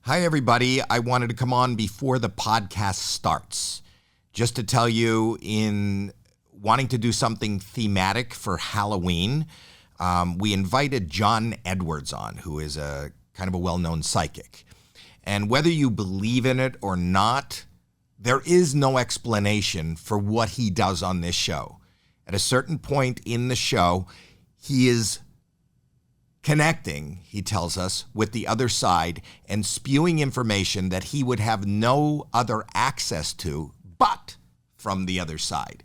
Hi, everybody. I wanted to come on before the podcast starts just to tell you, in wanting to do something thematic for Halloween, we invited John Edwards on, who is a kind of a well-known psychic. And whether you believe in it or not, there is no explanation for what he does on this show. At a certain point in the show, he is connecting, he tells us, with the other side and spewing information that he would have no other access to but from the other side.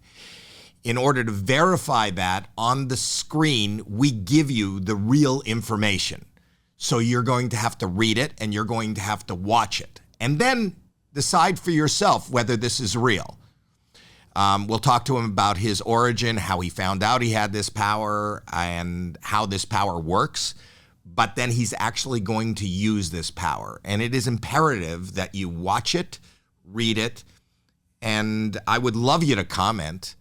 In order to verify that on the screen, we give you the real information. So you're going to have to read it and you're going to have to watch it and then decide for yourself whether this is real. We'll talk to him about his origin, how he found out he had this power, and how this power works. But then he's actually going to use this power. And it is imperative that you watch it, read it, and I would love you to comment.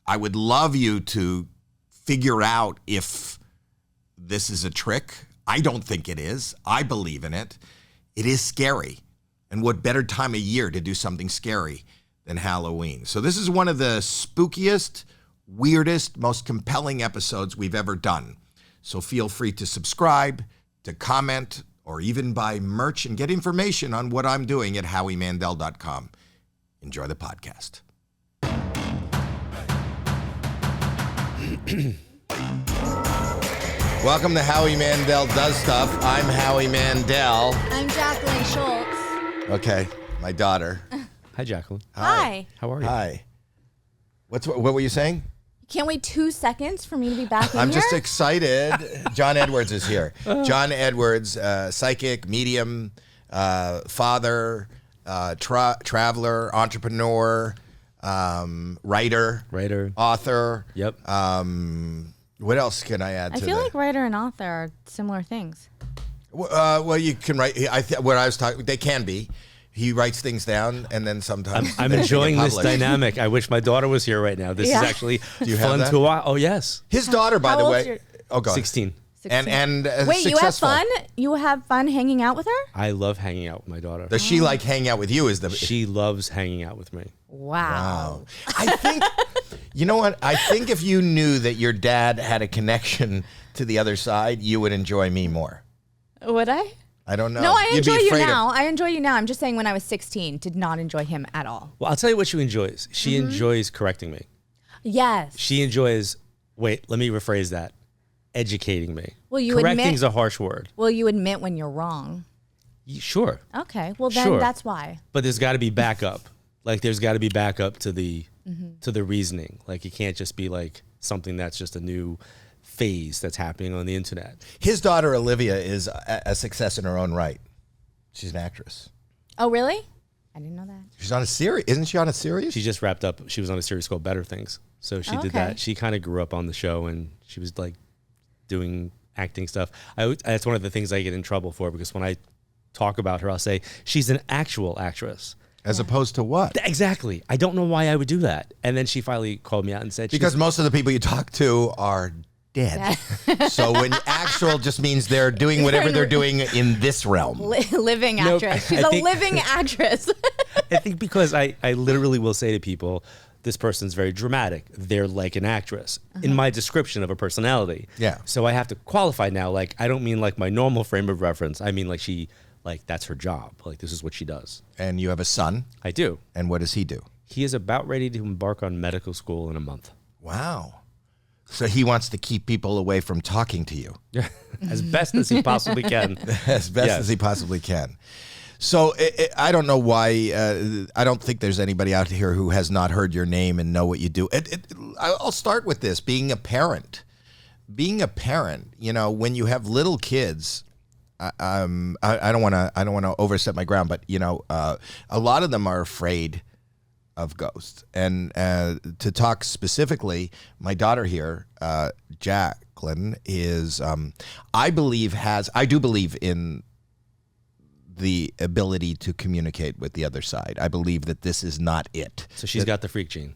I would love you to figure out if this is a trick. I don't think it is. I believe in it. It is scary. And what better time of year to do something scary than Halloween? So this is one of the spookiest, weirdest, most compelling episodes we've ever done. So feel free to subscribe, to comment, or even buy merch and get information on what I'm doing at HowieMandel.com. Enjoy the podcast. Welcome to Howie Mandel Does Stuff. I'm Howie Mandel. I'm Jacqueline Schultz. Okay, my daughter. Hi, Jacqueline. Hi. How are you? Hi. What were you saying? Can't wait 2 seconds for me to be back in I'm here. just excited. John Edwards is here. John Edwards, psychic, medium, father, traveler, entrepreneur, writer, author. Yep. What else can I add? I feel like writer and author are similar things. Well, you can write. What I was talking, they can be. He writes things down, and then sometimes I'm enjoying this dynamic. I wish my daughter was here right now. This is actually fun to watch. Oh, yes. His daughter, by the way. Oh, God. 16. And wait, successful. you have fun? You have fun hanging out with her? I love hanging out with my daughter. Does she like hanging out with you? She loves hanging out with me. Wow. I think, you know what? I think if you knew that your dad had a connection to the other side, you would enjoy me more. Would I? I don't know. No, I enjoy you now. I enjoy you now. I'm just saying when I was 16, did not enjoy him at all. Well, I'll tell you what she enjoys. She enjoys correcting me. Yes. She enjoys, wait, let me rephrase that. Educating me. Well, you Correcting's a harsh word. Well, you admit when you're wrong. Sure. Okay. Well, then that's why. But there's got to be backup. Like, there's got to be backup to the reasoning. Like, it can't just be like something that's just a new phase that's happening on the internet. His daughter, Olivia, is a success in her own right. She's an actress. Oh, really? I didn't know that. She's on a series. Isn't she on a series? She just wrapped up. She was on a series called Better Things. So she did that. She kind of grew up on the show, and she was like doing acting stuff. That's one of the things I get in trouble for, because when I talk about her, I'll say she's an actual actress. As opposed to what? Exactly. I don't know why I would do that. And then she finally called me out and said, because most of the people you talk to are dead. So when actual just means they're doing whatever they're doing in this realm. Living actress. She's a living actress. I think because I literally will say to people, this person's very dramatic. They're like an actress in my description of a personality. Yeah. So I have to qualify now. Like, I don't mean like my normal frame of reference. I mean like that's her job. Like, this is what she does. And you have a son? I do. And what does he do? He is about ready to embark on medical school in a month. Wow. So he wants to keep people away from talking to you. As best as he possibly can. As best as he possibly can. So I don't know why. I don't think there's anybody out here who has not heard your name and know what you do. I'll start with this: being a parent. Being a parent, you know, when you have little kids, I don't want to overstep my ground, but you know, a lot of them are afraid of ghosts. And to talk specifically, my daughter here, Jacqueline, is I do believe in the ability to communicate with the other side. I believe that this is not it. So she's got the freak gene.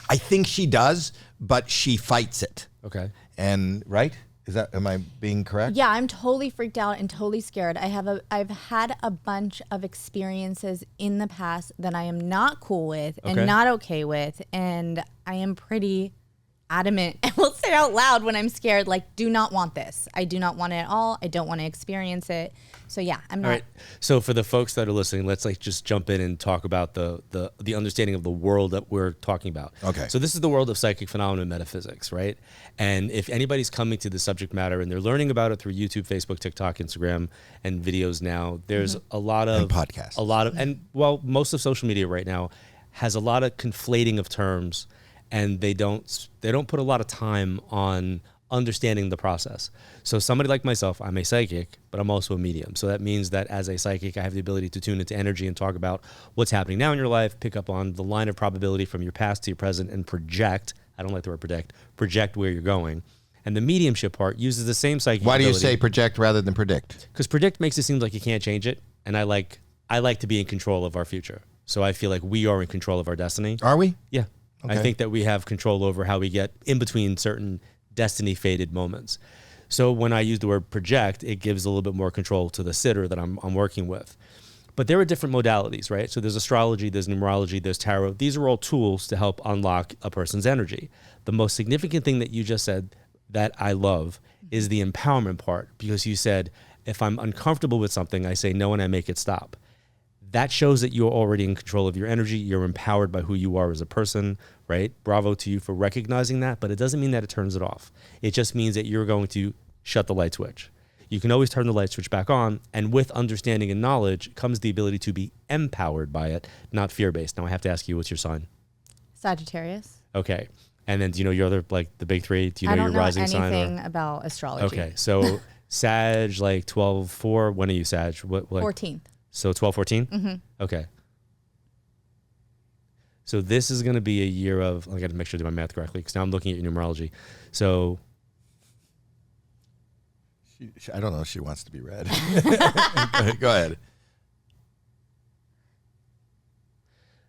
I think she does, but she fights it. Okay. And right? Am I being correct? Yeah, I'm totally freaked out and totally scared. I've had a bunch of experiences in the past that I am not cool with and not okay with, and I am pretty adamant and will say out loud when I'm scared, like, do not want this. I do not want it at all. I don't want to experience it. So yeah, I'm not. All right. So for the folks that are listening, let's like just jump in and talk about the understanding of the world that we're talking about. Okay. So this is the world of psychic phenomena and metaphysics, right? And if anybody's coming to the subject matter and they're learning about it through YouTube, Facebook, TikTok, Instagram, and videos now, there's a lot of and podcasts. Most of social media right now has a lot of conflating of terms, and they don't put a lot of time on understanding the process. So somebody like myself, I'm a psychic, but I'm also a medium. So that means that as a psychic, I have the ability to tune into energy and talk about what's happening now in your life, pick up on the line of probability from your past to your present, and project, I don't like the word project where you're going. And the mediumship part uses the same psychic Why do you ability. say project rather than predict? Because predict makes it seem like you can't change it. And I like to be in control of our future. So I feel like we are in control of our destiny. Are we? Yeah. Okay. I think that we have control over how we get in between certain destiny fated moments. So when I use the word project, it gives a little bit more control to the sitter that I'm working with. But there are different modalities, right? So there's astrology, there's numerology, there's tarot. These are all tools to help unlock a person's energy. The most significant thing that you just said that I love is the empowerment part, because you said, if I'm uncomfortable with something, I say no and I make it stop. That shows that you're already in control of your energy. You're empowered by who you are as a person, right? Bravo to you for recognizing that, but it doesn't mean that it turns it off. It just means that you're going to shut the light switch. You can always turn the light switch back on, and with understanding and knowledge comes the ability to be empowered by it, not fear-based. Now I have to ask you, what's your sign? Sagittarius. Okay. And then do you know your other, like the big three? Do you know your rising sign? I don't know anything about astrology. Okay. So Sag, like 12/4. When are you Sag? What? 14th. So 12/14? Mm-hmm. Okay. So this is going to be a year of, I got to make sure I do my math correctly, because now I'm looking at your numerology. So I don't know if she wants to be read. Go ahead.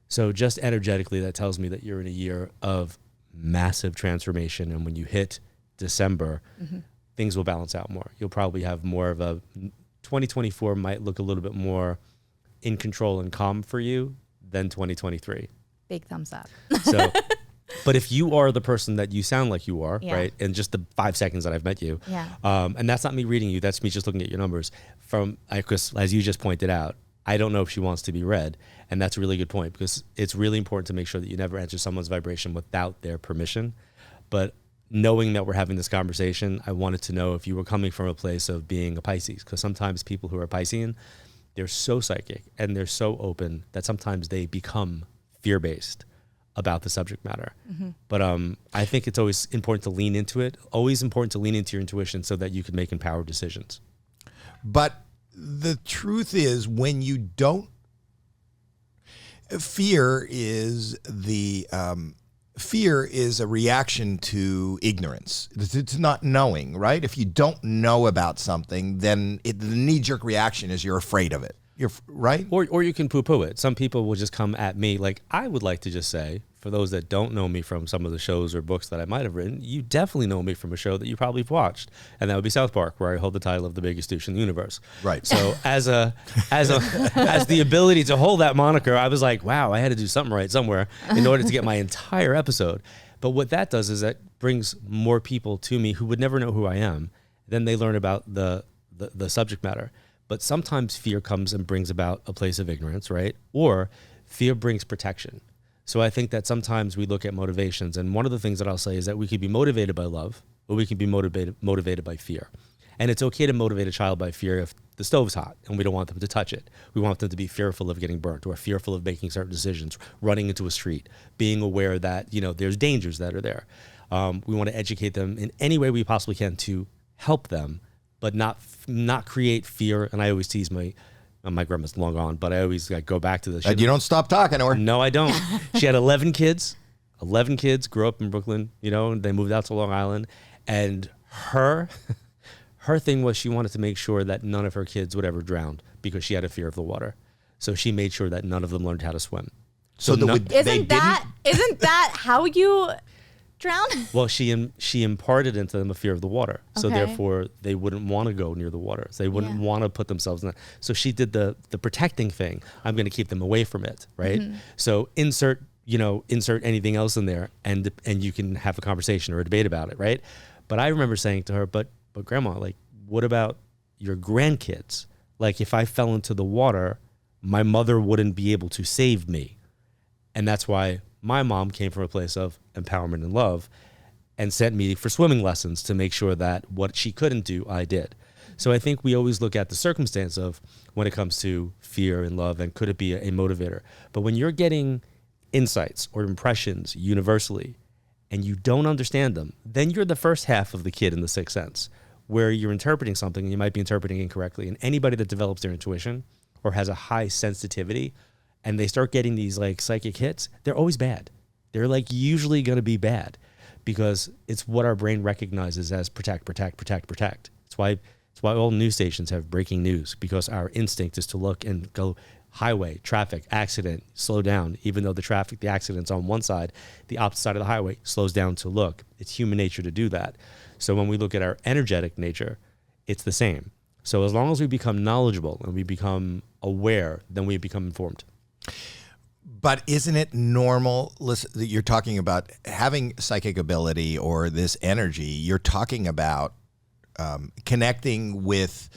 So just energetically, that tells me that you're in a year of massive transformation. And when you hit December, things will balance out more. You'll probably have more of a 2024 might look a little bit more in control and calm for you than 2023. Big thumbs up. So, but if you are the person that you sound like you are, right, in just the 5 seconds that I've met you, and that's not me reading you, that's me just looking at your numbers. Because as you just pointed out, I don't know if she wants to be read, and that's a really good point, because it's really important to make sure that you never enter someone's vibration without their permission. But knowing that we're having this conversation, I wanted to know if you were coming from a place of being a Pisces, because sometimes people who are Piscean, they're so psychic and they're so open that sometimes they become fear-based about the subject matter. But I think it's always important to lean into it, always important to lean into your intuition so that you can make empowered decisions. But the truth is, when you don't, fear is a reaction to ignorance. It's not knowing, right? If you don't know about something, then the knee-jerk reaction is you're afraid of it. You're right? Or you can poo-poo it. Some people will just come at me. Like, I would like to just say, for those that don't know me from some of the shows or books that I might have written, you definitely know me from a show that you probably have watched, and that would be South Park, where I hold the title of the biggest douche in the universe. Right. So as the ability to hold that moniker, I was like, wow, I had to do something right somewhere in order to get my entire episode. But what that does is that brings more people to me who would never know who I am. Then they learn about the subject matter. But sometimes fear comes and brings about a place of ignorance, right? Or fear brings protection. So I think that sometimes we look at motivations, and one of the things that I'll say is that we could be motivated by love, or we can be motivated by fear. And it's okay to motivate a child by fear if the stove's hot and we don't want them to touch it. We want them to be fearful of getting burnt, or fearful of making certain decisions, running into a street, being aware that, there's dangers that are there. We want to educate them in any way we possibly can to help them, but not create fear. And I always tease my grandma's long gone, but I always go back to this. You don't stop talking to her. No, I don't. She had 11 kids. 11 kids, grew up in Brooklyn, and they moved out to Long Island. And her thing was she wanted to make sure that none of her kids would ever drown, because she had a fear of the water. So she made sure that none of them learned how to swim. Isn't that how you drown? Well, she imparted into them a fear of the water. So Okay. therefore they wouldn't want to go near the water. So they wouldn't want to put themselves in that. So she did the protecting thing. I'm going to keep them away from it, right? So insert anything else in there and you can have a conversation or a debate about it, right? But I remember saying to her, but grandma, like, what about your grandkids? Like, if I fell into the water, my mother wouldn't be able to save me. And that's why my mom came from a place of empowerment and love and sent me for swimming lessons to make sure that what she couldn't do, I did. So I think we always look at the circumstance of when it comes to fear and love and could it be a motivator. But when you're getting insights or impressions universally and you don't understand them, then you're the first half of the kid in the sixth sense, where you're interpreting something and you might be interpreting incorrectly. And anybody that develops their intuition or has a high sensitivity and they start getting these like psychic hits, they're always bad. They're like usually going to be bad because it's what our brain recognizes as protect, protect, protect, protect. It's why all news stations have breaking news, because our instinct is to look and go highway, traffic, accident, slow down. Even though the accident's on one side, the opposite side of the highway slows down to look. It's human nature to do that. So when we look at our energetic nature, it's the same. So as long as we become knowledgeable and we become aware, then we become informed. But isn't it normal, listen, that you're talking about having psychic ability or this energy, you're talking about connecting with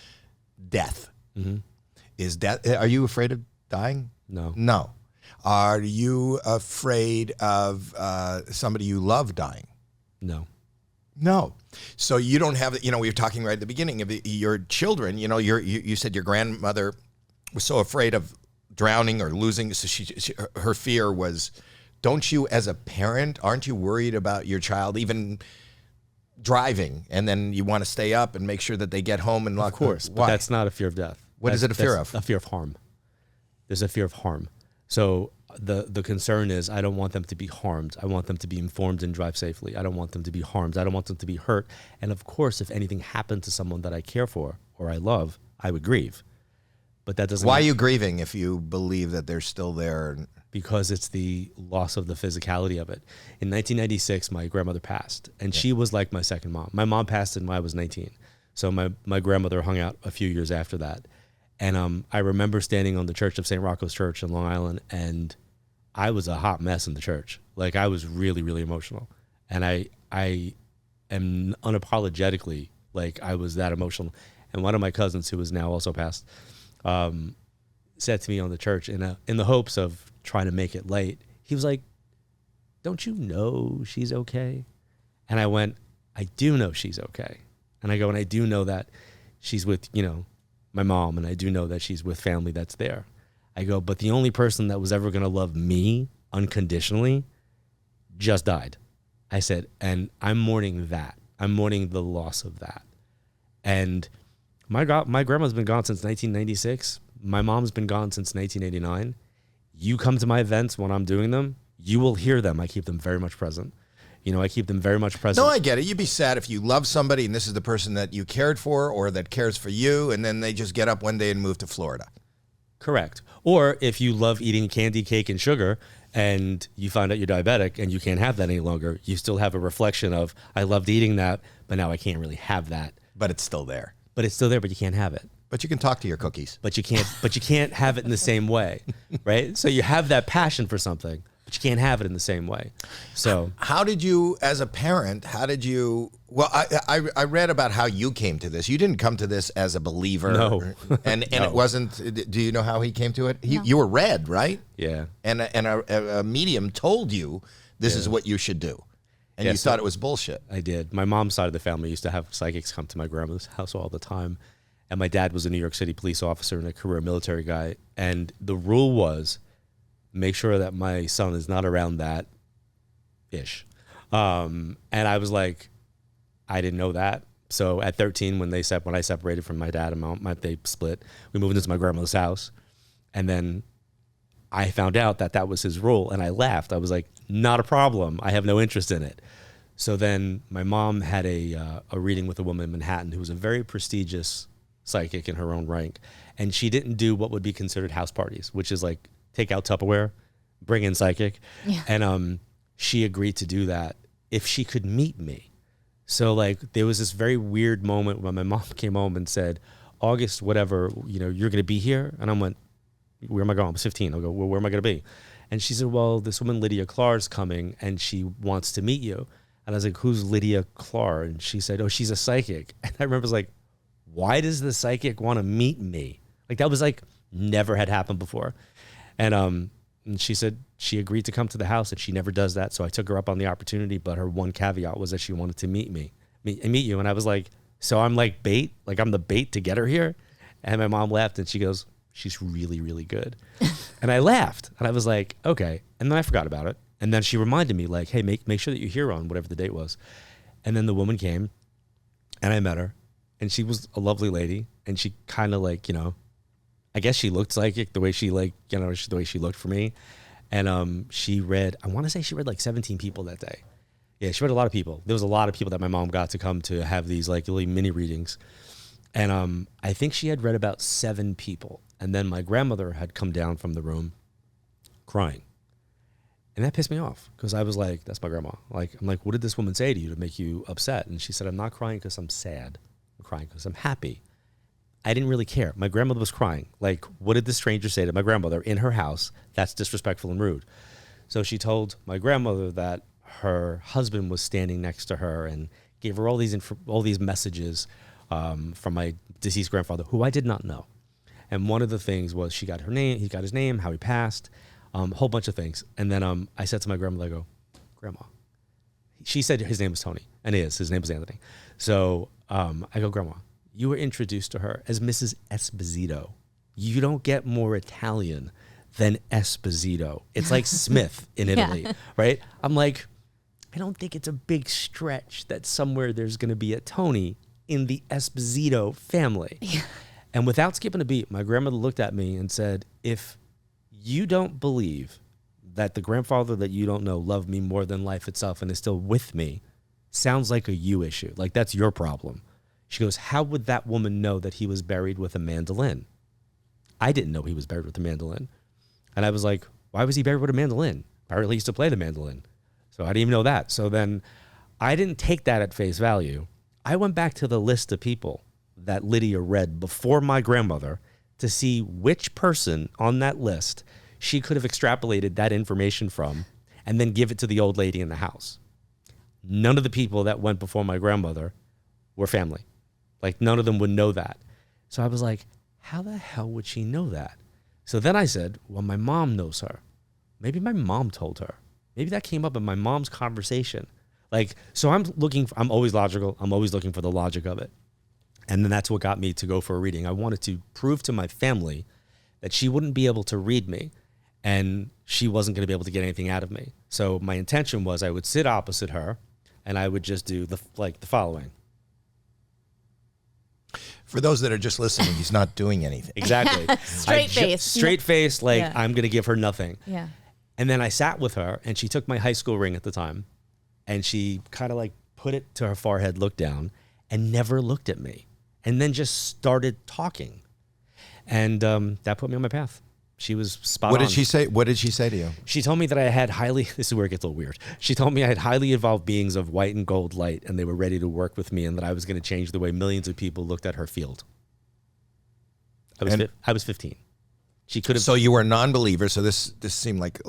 death. Mm-hmm. Is death, are you afraid of dying? No. No. Are you afraid of somebody you love dying? No. No. So you don't have, we were talking right at the beginning of your children, you said your grandmother was so afraid of drowning or losing. So her fear was, don't you as a parent, aren't you worried about your child even driving and then you want to stay up and make sure that they get home and lock? Of course, but that's not a fear of death. What is it a fear of? A fear of harm. There's a fear of harm. So the concern is I don't want them to be harmed. I want them to be informed and drive safely. I don't want them to be harmed. I don't want them to be hurt. And of course, if anything happened to someone that I care for or I love, I would grieve. But that doesn't. Why are you grieving if you believe that they're still there? Because it's the loss of the physicality of it. In 1996, my grandmother passed, and she was like my second mom. My mom passed when I was 19. So my grandmother hung out a few years after that. And I remember standing on the Church of St. Rocco's Church in Long Island, and I was a hot mess in the church. Like, I was really, really emotional. And I am unapologetically, like, I was that emotional. And one of my cousins, who is now also passed, said to me on the church in the hopes of trying to make it light, he was like, don't you know she's okay? And I went, I do know she's okay. And I go, and I do know that she's with, my mom, and I do know that she's with family that's there. I go, but the only person that was ever going to love me unconditionally just died. I said, and I'm mourning that. I'm mourning the loss of that. And my grandma's been gone since 1996. My mom's been gone since 1989. You come to my events when I'm doing them, you will hear them. I keep them very much present. I keep them very much present. No, I get it. You'd be sad if you love somebody and this is the person that you cared for or that cares for you, and then they just get up one day and move to Florida. Correct. Or if you love eating candy, cake, and sugar, and you find out you're diabetic and you can't have that any longer, you still have a reflection of, I loved eating that, but now I can't really have that. But it's still there. But it's still there, but you can't have it. But you can talk to your cookies. But you can't have it in the same way, right? So you have that passion for something, but you can't have it in the same way. So how did you, as a parent, well, I read about how you came to this. You didn't come to this as a believer. No. And No. It wasn't, do you know how he came to it? No. You were read, right? Yeah. And a medium told you this is what you should do. And you thought it was bullshit. I did. My mom's side of the family used to have psychics come to my grandmother's house all the time. And my dad was a New York City police officer and a career military guy. And the rule was, make sure that my son is not around that ish. And I was like, I didn't know that. So at 13, when I separated from my dad and mom, they split, we moved into my grandmother's house. And then I found out that was his rule, and I laughed. I was like, not a problem. I have no interest in it. So then my mom had a reading with a woman in Manhattan who was a very prestigious psychic in her own rank. And she didn't do what would be considered house parties, which is like take out Tupperware, bring in psychic. Yeah. And she agreed to do that if she could meet me. So like there was this very weird moment when my mom came home and said, August, whatever, you know, you're going to be here. And I went, where am I going? I was 15. I'll go, well, where am I going to be? And she said, well, this woman, Lydia Clar, is coming and she wants to meet you. And I was like, who's Lydia Clar? And she said, oh, she's a psychic. And I remember I was like, why does the psychic want to meet me? Like that was like never had happened before. And she said she agreed to come to the house and she never does that. So I took her up on the opportunity, but her one caveat was that she wanted to meet you. And I was like, so I'm like bait, like I'm the bait to get her here. And my mom laughed and she goes, she's really, really good. And I laughed and I was like, okay. And then I forgot about it. And then she reminded me like, hey, make sure that you're here on whatever the date was. And then the woman came and I met her and she was a lovely lady. And she kind of like, you know, I guess she looked psychic the way she like, you know, the way she looked for me. And she read, I want to say she read like 17 people that day. Yeah, she read a lot of people. There was a lot of people that my mom got to come to have these like little mini readings. And I think she had read about 7 people. And then my grandmother had come down from the room crying. And that pissed me off because I was like, that's my grandma. Like, I'm like, what did this woman say to you to make you upset? And she said, I'm not crying because I'm sad. I'm crying because I'm happy. I didn't really care. My grandmother was crying. Like, what did the stranger say to my grandmother in her house? That's disrespectful and rude. So she told my grandmother that her husband was standing next to her and gave her all these messages from my deceased grandfather, who I did not know. And one of the things was he got his name, how he passed, a whole bunch of things. And then I said to my grandmother, I go, Grandma. She said his name was Tony, and his name was Anthony. So I go, Grandma, you were introduced to her as Mrs. Esposito. You don't get more Italian than Esposito. It's like Smith in Italy, right? I'm like, I don't think it's a big stretch that somewhere there's going to be a Tony in the Esposito family. Yeah. And without skipping a beat, my grandmother looked at me and said, if you don't believe that the grandfather that you don't know loved me more than life itself and is still with me, sounds like a you issue. Like that's your problem. She goes, how would that woman know that he was buried with a mandolin? I didn't know he was buried with a mandolin. And I was like, why was he buried with a mandolin? Apparently he used to play the mandolin. So I didn't even know that. So then I didn't take that at face value. I went back to the list of people that Lydia read before my grandmother to see which person on that list she could have extrapolated that information from and then give it to the old lady in the house. None of the people that went before my grandmother were family. Like none of them would know that. So I was like, how the hell would she know that? So then I said, well, my mom knows her. Maybe my mom told her. Maybe that came up in my mom's conversation. Like, so I'm always logical. I'm always looking for the logic of it. And then that's what got me to go for a reading. I wanted to prove to my family that she wouldn't be able to read me and she wasn't going to be able to get anything out of me. So my intention was I would sit opposite her and I would just do the following. For those that are just listening, he's not doing anything. Exactly. Straight face, like Yeah. I'm going to give her nothing. Yeah. And then I sat with her and she took my high school ring at the time and she kind of like put it to her forehead, looked down and never looked at me and then just started talking. And that put me on my path. She was spot on. What did she say? What did she say to you? She told me that I had this is where it gets a little weird. She told me I had highly evolved beings of white and gold light and they were ready to work with me and that I was going to change the way millions of people looked at her field. I was 15. She could have. So you were a non-believer. So this seemed like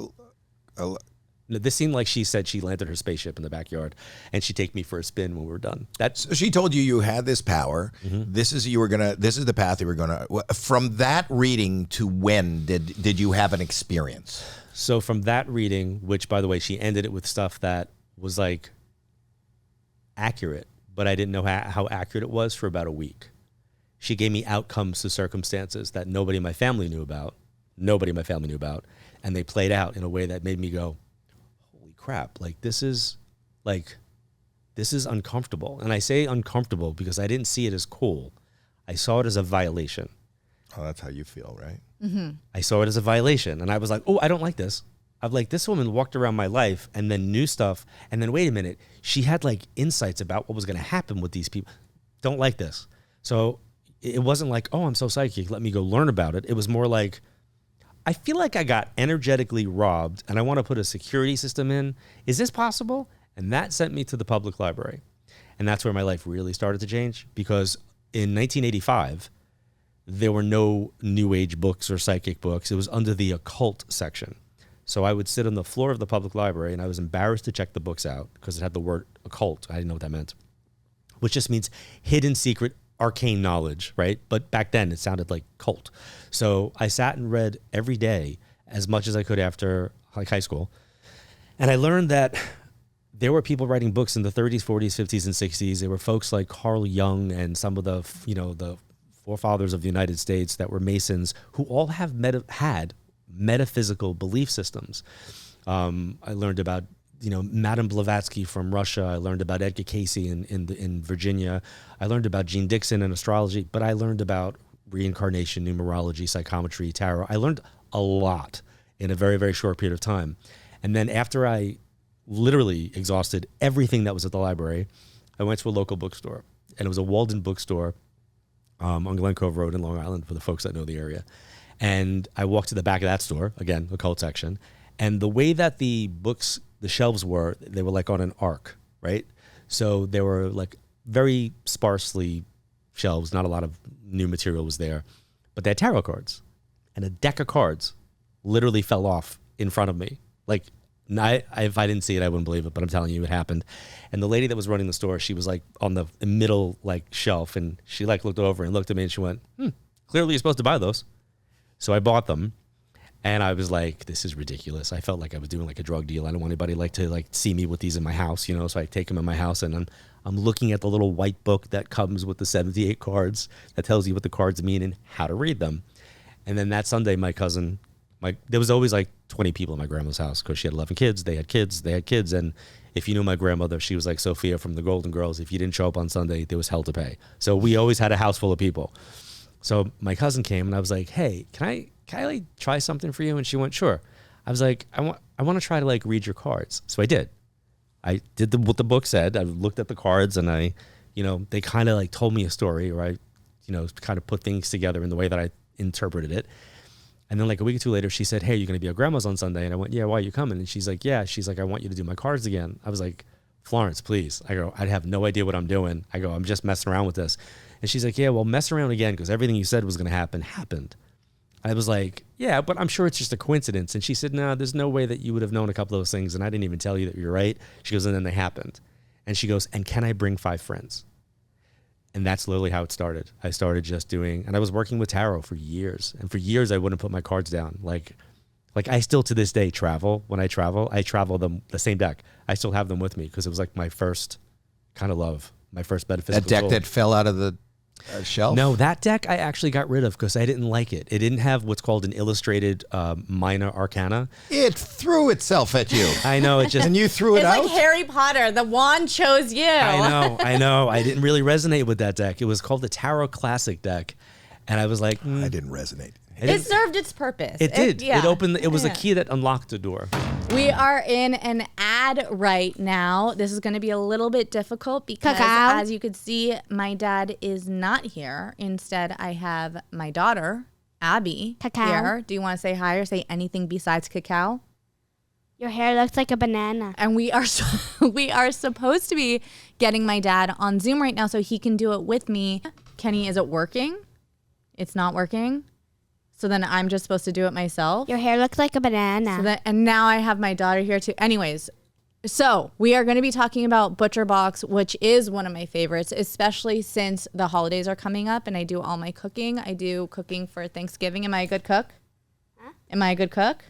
This seemed like she said she landed her spaceship in the backyard and she'd take me for a spin when we were done. So she told you had this power. Mm-hmm. This is the path you were gonna. From that reading to when did you have an experience? So from that reading, which by the way, she ended it with stuff that was like accurate, but I didn't know how accurate it was for about a week. She gave me outcomes to circumstances that nobody in my family knew about. And they played out in a way that made me go, holy crap, this is uncomfortable. And I say uncomfortable because I didn't see it as cool. I saw it as a violation. Oh, that's how you feel, right? Mm-hmm. I saw it as a violation. And I was like, oh, I don't like this. I'm like, this woman walked around my life and then knew stuff. And then wait a minute, she had insights about what was going to happen with these people. Don't like this. So it wasn't like, oh, I'm so psychic, let me go learn about it. It was more like, I feel like I got energetically robbed and I want to put a security system in. Is this possible? And that sent me to the public library. And that's where my life really started to change, because in 1985, there were no New Age books or psychic books. It was under the occult section. So I would sit on the floor of the public library, and I was embarrassed to check the books out because it had the word occult. I didn't know what that meant, which just means hidden, secret, arcane knowledge, right? But back then it sounded like cult. So I sat and read every day as much as I could after like high school. And I learned that there were people writing books in the 30s, 40s, 50s, and 60s. There were folks like Carl Jung and some of the, the forefathers of the United States that were Masons, who all have had metaphysical belief systems. I learned about, Madame Blavatsky from Russia. I learned about Edgar Cayce in Virginia. I learned about Gene Dixon and astrology, but I learned about reincarnation, numerology, psychometry, tarot. I learned a lot in a very, very short period of time. And then after I literally exhausted everything that was at the library, I went to a local bookstore, and it was a Walden bookstore on Glen Cove Road in Long Island, for the folks that know the area. And I walked to the back of that store, again, the occult section, and the way that the books, the shelves were, they were like on an arc, right? So they were like very sparsely shelves, not a lot of new material was there, but they had tarot cards, and a deck of cards literally fell off in front of me. Like, if I didn't see it, I wouldn't believe it, but I'm telling you, it happened. And the lady that was running the store, she was like on the middle like shelf, and she like looked over and looked at me, and she went, clearly you're supposed to buy those. So I bought them, and I was like, this is ridiculous. I felt like I was doing like a drug deal. I don't want anybody to see me with these in my house, so I take them in my house, and I'm looking at the little white book that comes with the 78 cards that tells you what the cards mean and how to read them. And then that Sunday, my cousin, there was always like 20 people in my grandma's house because she had 11 kids. They had kids. And if you knew my grandmother, she was like Sophia from the Golden Girls. If you didn't show up on Sunday, there was hell to pay. So we always had a house full of people. So my cousin came, and I was like, hey, can I like try something for you? And she went, sure. I was like, I want to try to like read your cards. So I did. I did what the book said. I looked at the cards, and they kind of like told me a story, or I, kind of put things together in the way that I interpreted it. And then like a week or two later, she said, hey, you're going to be at grandma's on Sunday. And I went, yeah, why are you coming? And she's like, yeah. She's like, I want you to do my cards again. I was like, Florence, please. I go, I have no idea what I'm doing. I go, I'm just messing around with this. And she's like, yeah, well, mess around again, because everything you said was going to happen happened. I was like, yeah, but I'm sure it's just a coincidence. And she said, no, there's no way that you would have known a couple of those things, and I didn't even tell you that you're right. She goes, and then they happened. And she goes, and can I bring 5 friends? And that's literally how it started. I started just doing, and I was working with tarot for years. And for years, I wouldn't put my cards down. Like I still to this day travel. When I travel them, the same deck. I still have them with me because it was like my first kind of love, my first metaphysical That deck soul. that fell out of the shelf? No, that deck I actually got rid of because I didn't like it. It didn't have what's called an illustrated minor arcana. It threw itself at you. I know, it just... And you threw it out? It's like Harry Potter. The wand chose you. I know. I didn't really resonate with that deck. It was called the Tarot Classic deck. And I was like... I didn't resonate. It served its purpose. It did. It opened... It was a key that unlocked a door. We are in an ad right now. This is going to be a little bit difficult because, as you could see, my dad is not here. Instead, I have my daughter, Abby, here. Do you want to say hi or say anything besides cacao? Your hair looks like a banana. And we are supposed to be getting my dad on Zoom right now so he can do it with me. Kenny, is it working? It's not working? So then I'm just supposed to do it myself? Your hair looks like a banana. And now I have my daughter here too. Anyways, so we are going to be talking about ButcherBox, which is one of my favorites, especially since the holidays are coming up and I do all my cooking. I do cooking for Thanksgiving. Am I a good cook? Huh? Am I a good cook?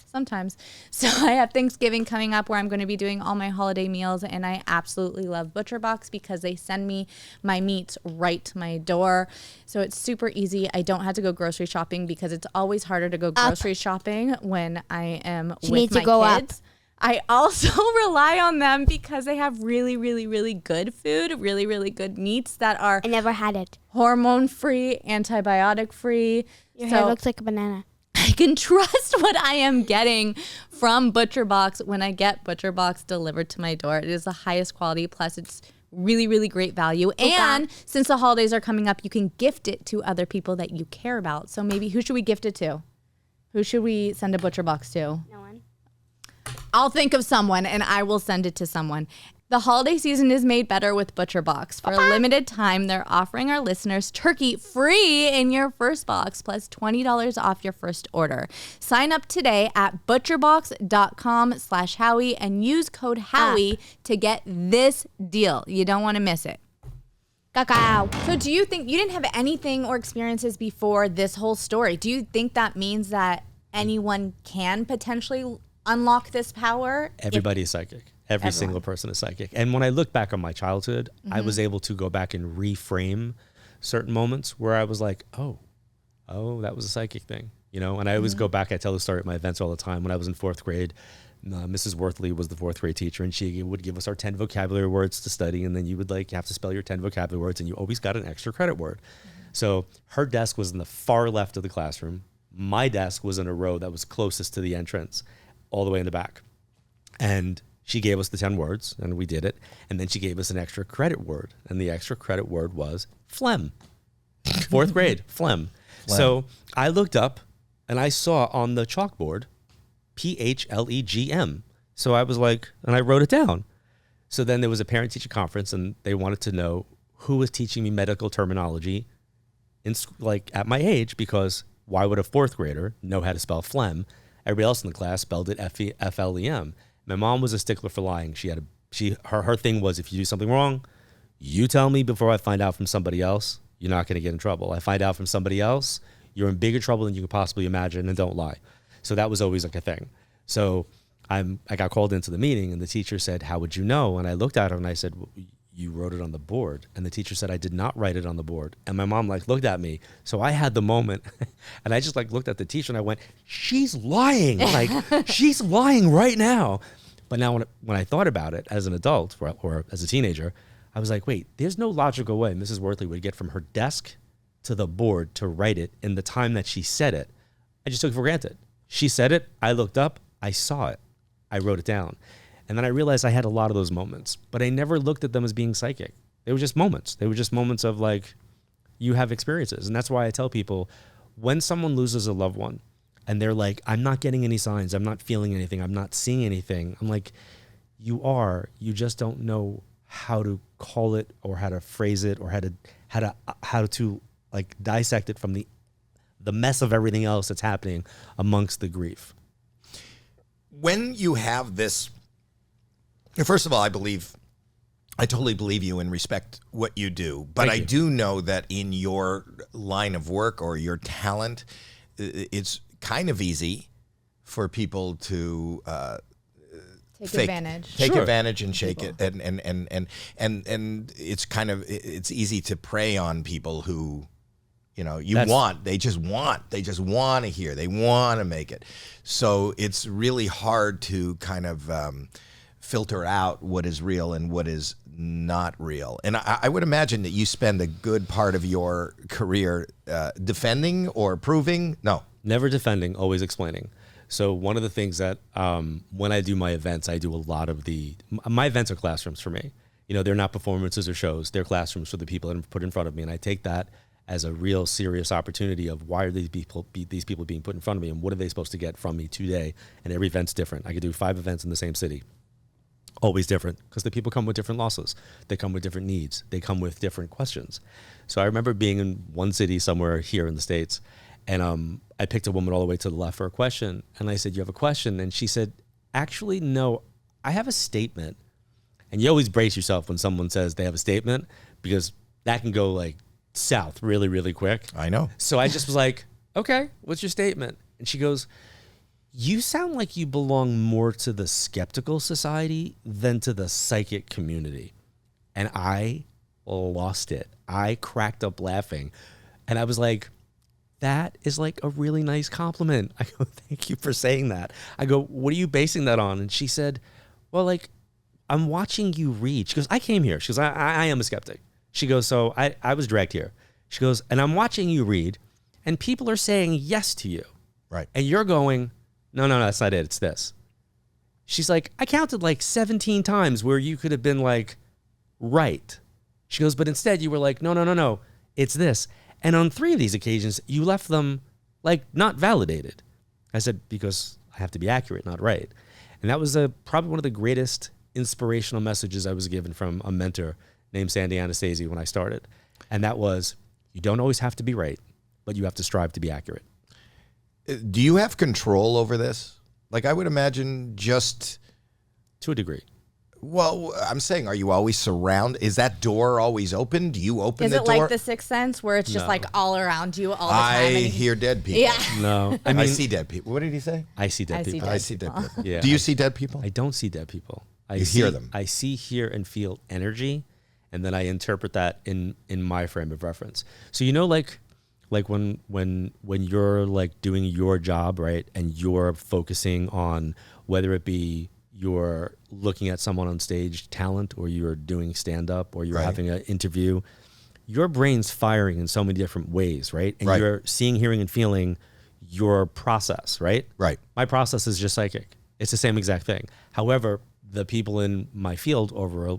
Sometimes. So I have Thanksgiving coming up where I'm going to be doing all my holiday meals, and I absolutely love ButcherBox because they send me my meats right to my door. So it's super easy. I don't have to go grocery shopping because it's always harder to go grocery shopping when I am with my kids. I also rely on them because they have really, really, really good food, really, really good meats that are... I never had it. Hormone-free, antibiotic-free. Your hair looks like a banana. I can trust what I am getting from ButcherBox when I get ButcherBox delivered to my door. It is the highest quality, plus it's really, really great value. And since the holidays are coming up, you can gift it to other people that you care about. So maybe who should we gift it to? Who should we send a ButcherBox to? No one. I'll think of someone and I will send it to someone. The holiday season is made better with ButcherBox. For a limited time, they're offering our listeners turkey free in your first box, plus $20 off your first order. Sign up today at butcherbox.com/Howie and use code Howie to get this deal. You don't want to miss it. Cacao. So do you think you didn't have anything or experiences before this whole story? Do you think that means that anyone can potentially unlock this power? Everybody is psychic. Everyone. Single person is psychic. And when I look back on my childhood, I was able to go back and reframe certain moments where I was like, oh, that was a psychic thing, you know? And I always go back, I tell the story at my events all the time. When I was in 4th grade, Mrs. Worthley was the 4th grade teacher, and she would give us our 10 vocabulary words to study, and then you would have to spell your 10 vocabulary words, and you always got an extra credit word. So her desk was in the far left of the classroom. My desk was in a row that was closest to the entrance, all the way in the back. And she gave us the 10 words, and we did it. And then she gave us an extra credit word, and the extra credit word was phlegm. 4th grade, phlegm. So I looked up, and I saw on the chalkboard, PHLEGM. So I was like, and I wrote it down. So then there was a parent-teacher conference, and they wanted to know who was teaching me medical terminology at my age, because why would a 4th grader know how to spell phlegm? Everybody else in the class spelled it F-L-E-M. My mom was a stickler for lying. Her thing was, if you do something wrong, you tell me before I find out from somebody else. You're not going to get in trouble. I find out from somebody else, you're in bigger trouble than you could possibly imagine, and don't lie. So that was always like a thing. So I got called into the meeting, and the teacher said, how would you know? And I looked at her and I said, well, you wrote it on the board. And the teacher said, I did not write it on the board. And my mom looked at me. So I had the moment, and I just looked at the teacher and I went, she's lying. She's lying right now. But now when I thought about it as an adult or as a teenager, I was like, wait, there's no logical way Mrs. Worthley would get from her desk to the board to write it in the time that she said it. I just took it for granted. She said it. I looked up. I saw it. I wrote it down. And then I realized I had a lot of those moments, but I never looked at them as being psychic. They were just moments. They were just moments of you have experiences. And that's why I tell people, when someone loses a loved one and they're like, I'm not getting any signs, I'm not feeling anything, I'm not seeing anything. I'm like, you just don't know how to call it or how to phrase it or how to dissect it from the mess of everything else that's happening amongst the grief. When you have this, first of all, I totally believe you and respect what you do, but I do know that in your line of work or your talent, it's kind of easy for people to take advantage and shake it, and it's easy to prey on people who, they just want to hear, they want to make it. So it's really hard to kind of filter out what is real and what is not real. And I would imagine that you spend a good part of your career defending or proving. No. Never defending, always explaining. So one of the things that when I do my events, I do a lot of my events are classrooms for me. They're not performances or shows. They're classrooms for the people that are put in front of me. And I take that as a real serious opportunity of why are these people being put in front of me and what are they supposed to get from me today? And every event's different. I could do 5 events in the same city. Always different, because the people come with different losses. They come with different needs. They come with different questions. So I remember being in one city somewhere here in the States, and I picked a woman all the way to the left for a question. And I said, you have a question? And she said, actually, no, I have a statement. And you always brace yourself when someone says they have a statement, because that can go south really, really quick. I know. So I just was like, okay, what's your statement? And she goes, you sound like you belong more to the skeptical society than to the psychic community. And I lost it. I cracked up laughing. And I was like, that is a really nice compliment. I go, thank you for saying that. I go, what are you basing that on? And she said, well, I'm watching you read. She goes, I came here. She goes, I am a skeptic. She goes, so I was dragged here. She goes, and I'm watching you read, and people are saying yes to you. Right. And you're going, no, that's not it. It's this. She's like, I counted 17 times where you could have been right. She goes, but instead you were like, no, it's this. And on 3 of these occasions, you left them not validated. I said, because I have to be accurate, not right. And that was probably one of the greatest inspirational messages I was given from a mentor named Sandy Anastasi when I started. And that was, you don't always have to be right, but you have to strive to be accurate. Do you have control over this? Like, I would imagine just... To a degree. Well, I'm saying, are you always surrounded? Is that door always open? Do you open the door? Is it like The Sixth Sense where it's just like all around you all the time? I hear dead people. Yeah. No. I see dead people. What did he say? I see dead people. I see dead people. Yeah. Do you see dead people? I don't see dead people. I hear them. I see, hear, and feel energy, and then I interpret that in my frame of reference. So like when you're like doing your job, right, and you're focusing on whether it be you're looking at someone on stage talent, or you're doing stand-up, or you're having an interview, your brain's firing in so many different ways, right? And you're seeing, hearing, and feeling your process, right? Right. My process is just psychic. It's the same exact thing. However, the people in my field over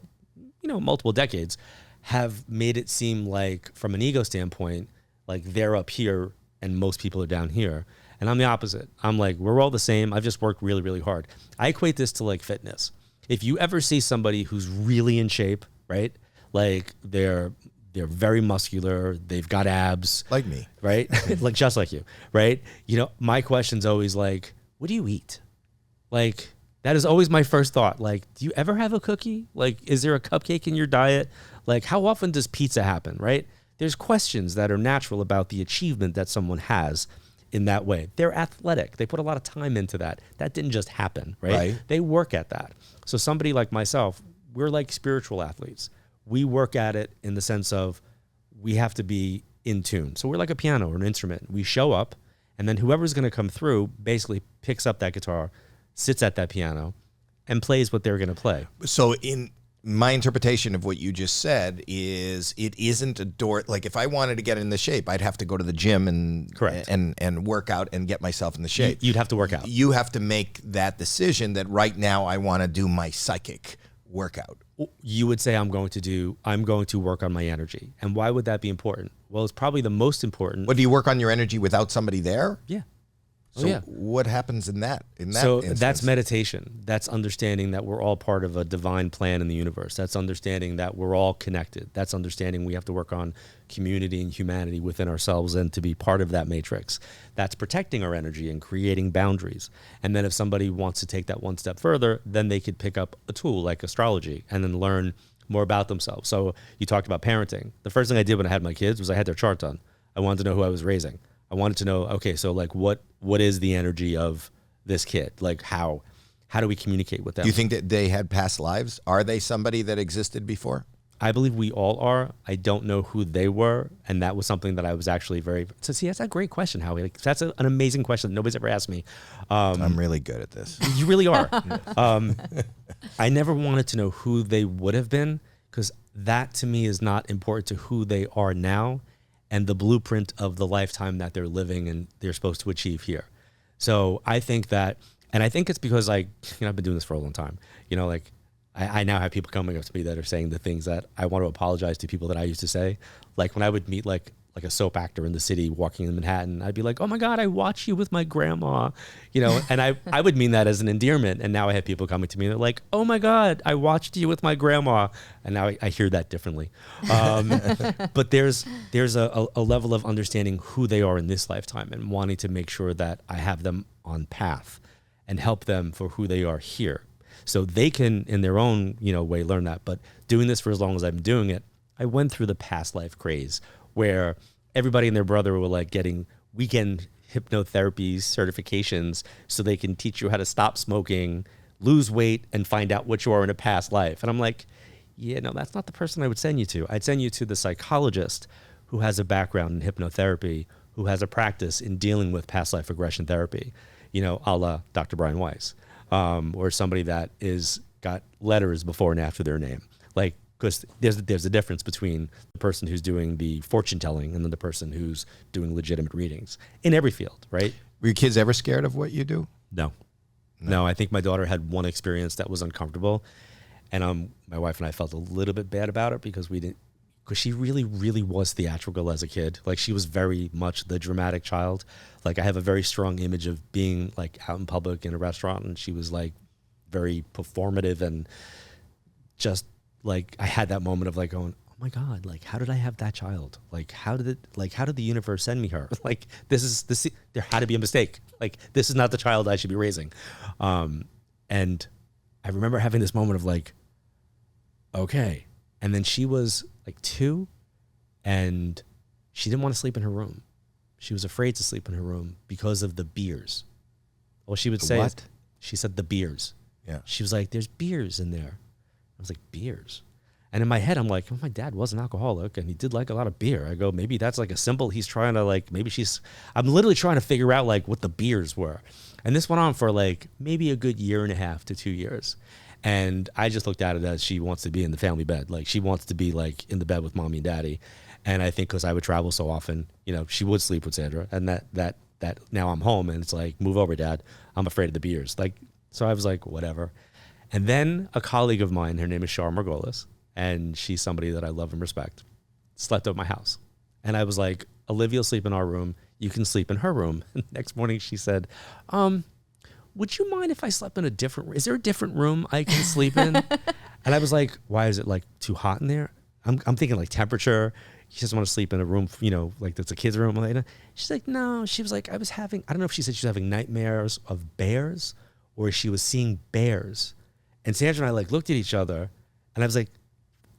multiple decades have made it seem like, from an ego standpoint, like they're up here and most people are down here. And I'm the opposite. I'm like, we're all the same. I've just worked really, really hard. I equate this to like fitness. If you ever see somebody who's really in shape, right? Like they're very muscular, they've got abs. Like me. Right? Like just like you, right? My question's always like, what do you eat? Like, that is always my first thought. Like, do you ever have a cookie? Like, is there a cupcake in your diet? Like, how often does pizza happen, right? There's questions that are natural about the achievement that someone has in that way. They're athletic. They put a lot of time into that. That didn't just happen, right? They work at that. So somebody like myself, we're like spiritual athletes. We work at it in the sense of we have to be in tune. So we're like a piano or an instrument. We show up, and then whoever's going to come through basically picks up that guitar, sits at that piano, and plays what they're going to play. So in my interpretation of what you just said is, it isn't a door. Like, if I wanted to get in the shape, I'd have to go to the gym and work out and get myself in the shape. You'd have to work out. You have to make that decision that right now I want to do my psychic workout. You would say, I'm going to work on my energy. And why would that be important? Well, it's probably the most important. What, do you work on your energy without somebody there? Yeah. So what happens in that So instance? That's meditation. That's understanding that we're all part of a divine plan in the universe. That's understanding that we're all connected. That's understanding we have to work on community and humanity within ourselves and to be part of that matrix. That's protecting our energy and creating boundaries. And then if somebody wants to take that one step further, then they could pick up a tool like astrology and then learn more about themselves. So you talked about parenting. The first thing I did when I had my kids was I had their chart done. I wanted to know who I was raising. I wanted to know, okay, so like what is the energy of this kid? Like how do we communicate with them? Do you think that they had past lives? Are they somebody that existed before? I believe we all are. I don't know who they were, and that was something that I was actually so see, that's a great question, Howie. Like, that's an amazing question that nobody's ever asked me. I'm really good at this. You really are. I never wanted to know who they would have been, because that to me is not important to who they are now and the blueprint of the lifetime that they're living and they're supposed to achieve here. So I think that, and I think it's because I've been doing this for a long time. I now have people coming up to me that are saying the things that I want to apologize to people that I used to say. Like when I would meet like a soap actor in the city walking in Manhattan, I'd be like, oh my God, I watched you with my grandma, and I would mean that as an endearment. And now I have people coming to me and they're like, oh my God, I watched you with my grandma. And now I hear that differently. But there's a level of understanding who they are in this lifetime and wanting to make sure that I have them on path and help them for who they are here. So they can, in their own way, learn that. But doing this for as long as I've been doing it, I went through the past life craze where everybody and their brother were like getting weekend hypnotherapy certifications so they can teach you how to stop smoking, lose weight, and find out what you are in a past life. And I'm like, that's not the person I would send you to. I'd send you to the psychologist who has a background in hypnotherapy, who has a practice in dealing with past life regression therapy, a la Dr. Brian Weiss, or somebody that is got letters before and after their name. Like, because there's a difference between the person who's doing the fortune telling and then the person who's doing legitimate readings in every field, right? Were your kids ever scared of what you do? No, I think my daughter had one experience that was uncomfortable, and my wife and I felt a little bit bad about it because she really, really was theatrical as a kid. Like, she was very much the dramatic child. Like, I have a very strong image of being like out in public in a restaurant, and she was like very performative, and just like I had that moment of like going, oh my God, like how did I have that child? Like how did the universe send me her? Like there had to be a mistake. Like this is not the child I should be raising. And I remember having this moment of like, okay. And then she was like 2 and she didn't want to sleep in her room. She was afraid to sleep in her room because of the beers. Well, she would say, what? She said the beers. Yeah. She was like, there's beers in there. I was like, beers? And in my head, I'm like, well, my dad was an alcoholic and he did like a lot of beer. I go, maybe that's like a symbol. He's trying to like, I'm literally trying to figure out like what the beers were. And this went on for like maybe a good 1.5 to 2 years. And I just looked at it as she wants to be in the family bed. Like she wants to be like in the bed with mommy and daddy. And I think because I would travel so often, you know, she would sleep with Sandra. And that now I'm home and it's like, move over, Dad. I'm afraid of the beers. Like, so I was like, whatever. And then a colleague of mine, her name is Shar Margolis, and she's somebody that I love and respect, slept at my house. And I was like, Olivia will sleep in our room. You can sleep in her room. And next morning she said, would you mind if I slept in a different room? Is there a different room I can sleep in? And I was like, why is it like too hot in there? I'm thinking like temperature. She doesn't want to sleep in a room, you know, like that's a kid's room. She's like, no. She was like, I don't know if she said she was having nightmares of bears or she was seeing bears. And Sandra and I like looked at each other and I was like,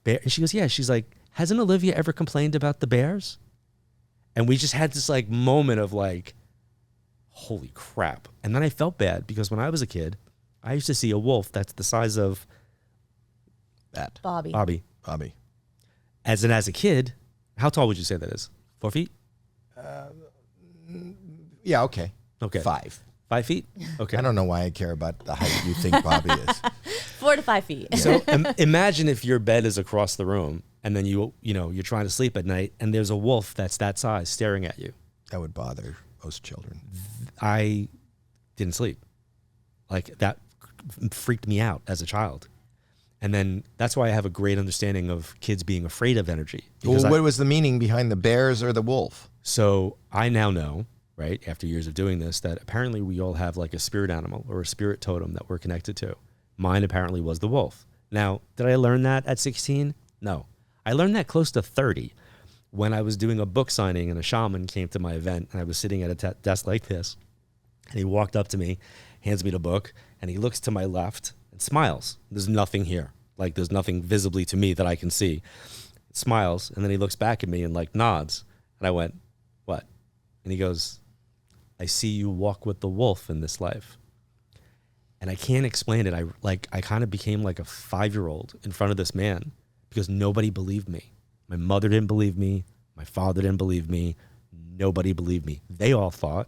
bear? And she goes, yeah. She's like, hasn't Olivia ever complained about the bears? And we just had this like moment of like, holy crap. And then I felt bad because when I was a kid, I used to see a wolf that's the size of that. Bobby. As a kid, how tall would you say that is? 4 feet? Yeah, okay. Okay. 5. 5 feet? Okay. I don't know why I care about the height you think Bobby is. 4 to 5 feet. So imagine if your bed is across the room and then you're trying to sleep at night and there's a wolf that's that size staring at you. That would bother most children. I didn't sleep. Like that freaked me out as a child. And then that's why I have a great understanding of kids being afraid of energy. Well, what was the meaning behind the bears or the wolf? So I now know, right, after years of doing this, that apparently we all have like a spirit animal or a spirit totem that we're connected to. Mine apparently was the wolf. Now, did I learn that at 16? No. I learned that close to 30 when I was doing a book signing and a shaman came to my event and I was sitting at a desk like this and he walked up to me, hands me the book, and he looks to my left and smiles. There's nothing here. Like there's nothing visibly to me that I can see. Smiles, and then he looks back at me and like nods. And I went, what? And he goes, I see you walk with the wolf in this life. And I can't explain it. I kind of became like a 5-year-old in front of this man because nobody believed me. My mother didn't believe me. My father didn't believe me. Nobody believed me. They all thought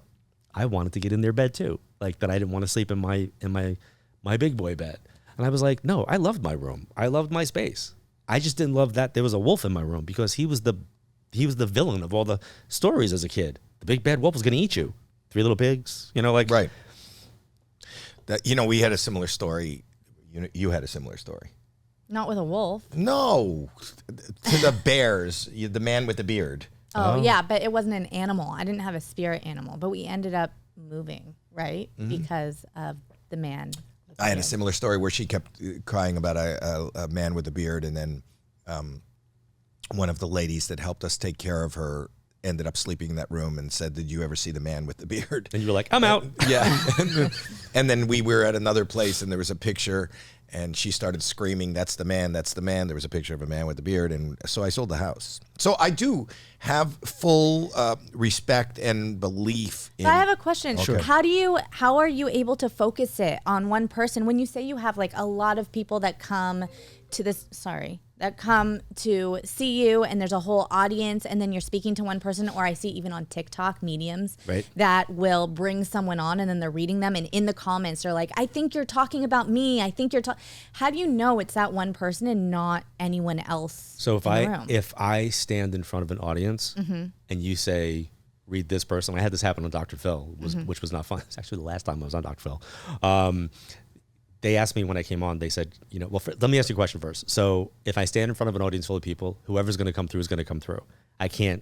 I wanted to get in their bed too. Like that I didn't want to sleep in my big boy bed. And I was like, no, I loved my room. I loved my space. I just didn't love that there was a wolf in my room because he was the villain of all the stories as a kid. The big bad wolf was going to eat you. 3 little pigs, like right. That we had a similar story. You had a similar story. Not with a wolf. No, to the bears. The man with the beard. Oh yeah, but it wasn't an animal. I didn't have a spirit animal, but we ended up moving, right? Mm-hmm. Because of the man. I had a similar story where she kept crying about a man with a beard, and then one of the ladies that helped us take care of her ended up sleeping in that room and said, "Did you ever see the man with the beard?" And you were like, "I'm out." Yeah. And then we were at another place, and there was a picture, and she started screaming, "That's the man! That's the man!" There was a picture of a man with a beard, and so I sold the house. So I do have full respect and belief in. I have a question. Okay. How are you able to focus it on one person when you say you have like a lot of people that come to see you, and there's a whole audience, and then you're speaking to one person, or I see even on TikTok mediums right. that will bring someone on and then they're reading them, and in the comments they're like, I think you're talking about me. I think you're how do you know it's that one person and not anyone else? So if I stand in front of an audience mm-hmm. and you say, read this person, I had this happen on Dr. Phil, mm-hmm. which was not fun. It's actually the last time I was on Dr. Phil. They asked me when I came on, they said, let me ask you a question first. So if I stand in front of an audience full of people, whoever's going to come through is going to come through. I can't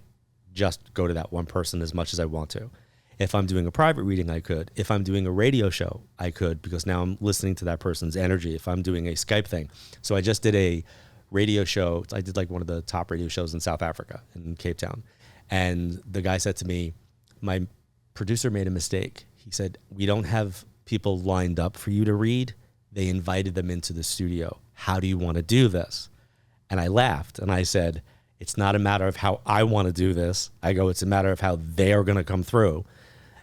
just go to that one person as much as I want to. If I'm doing a private reading, I could. If I'm doing a radio show, I could, because now I'm listening to that person's energy. If I'm doing a Skype thing. So I just did a radio show. I did like one of the top radio shows in South Africa, in Cape Town. And the guy said to me, my producer made a mistake. He said, we don't have people lined up for you to read. They invited them into the studio. How do you want to do this? And I laughed and I said, it's not a matter of how I want to do this. I go, it's a matter of how they are going to come through.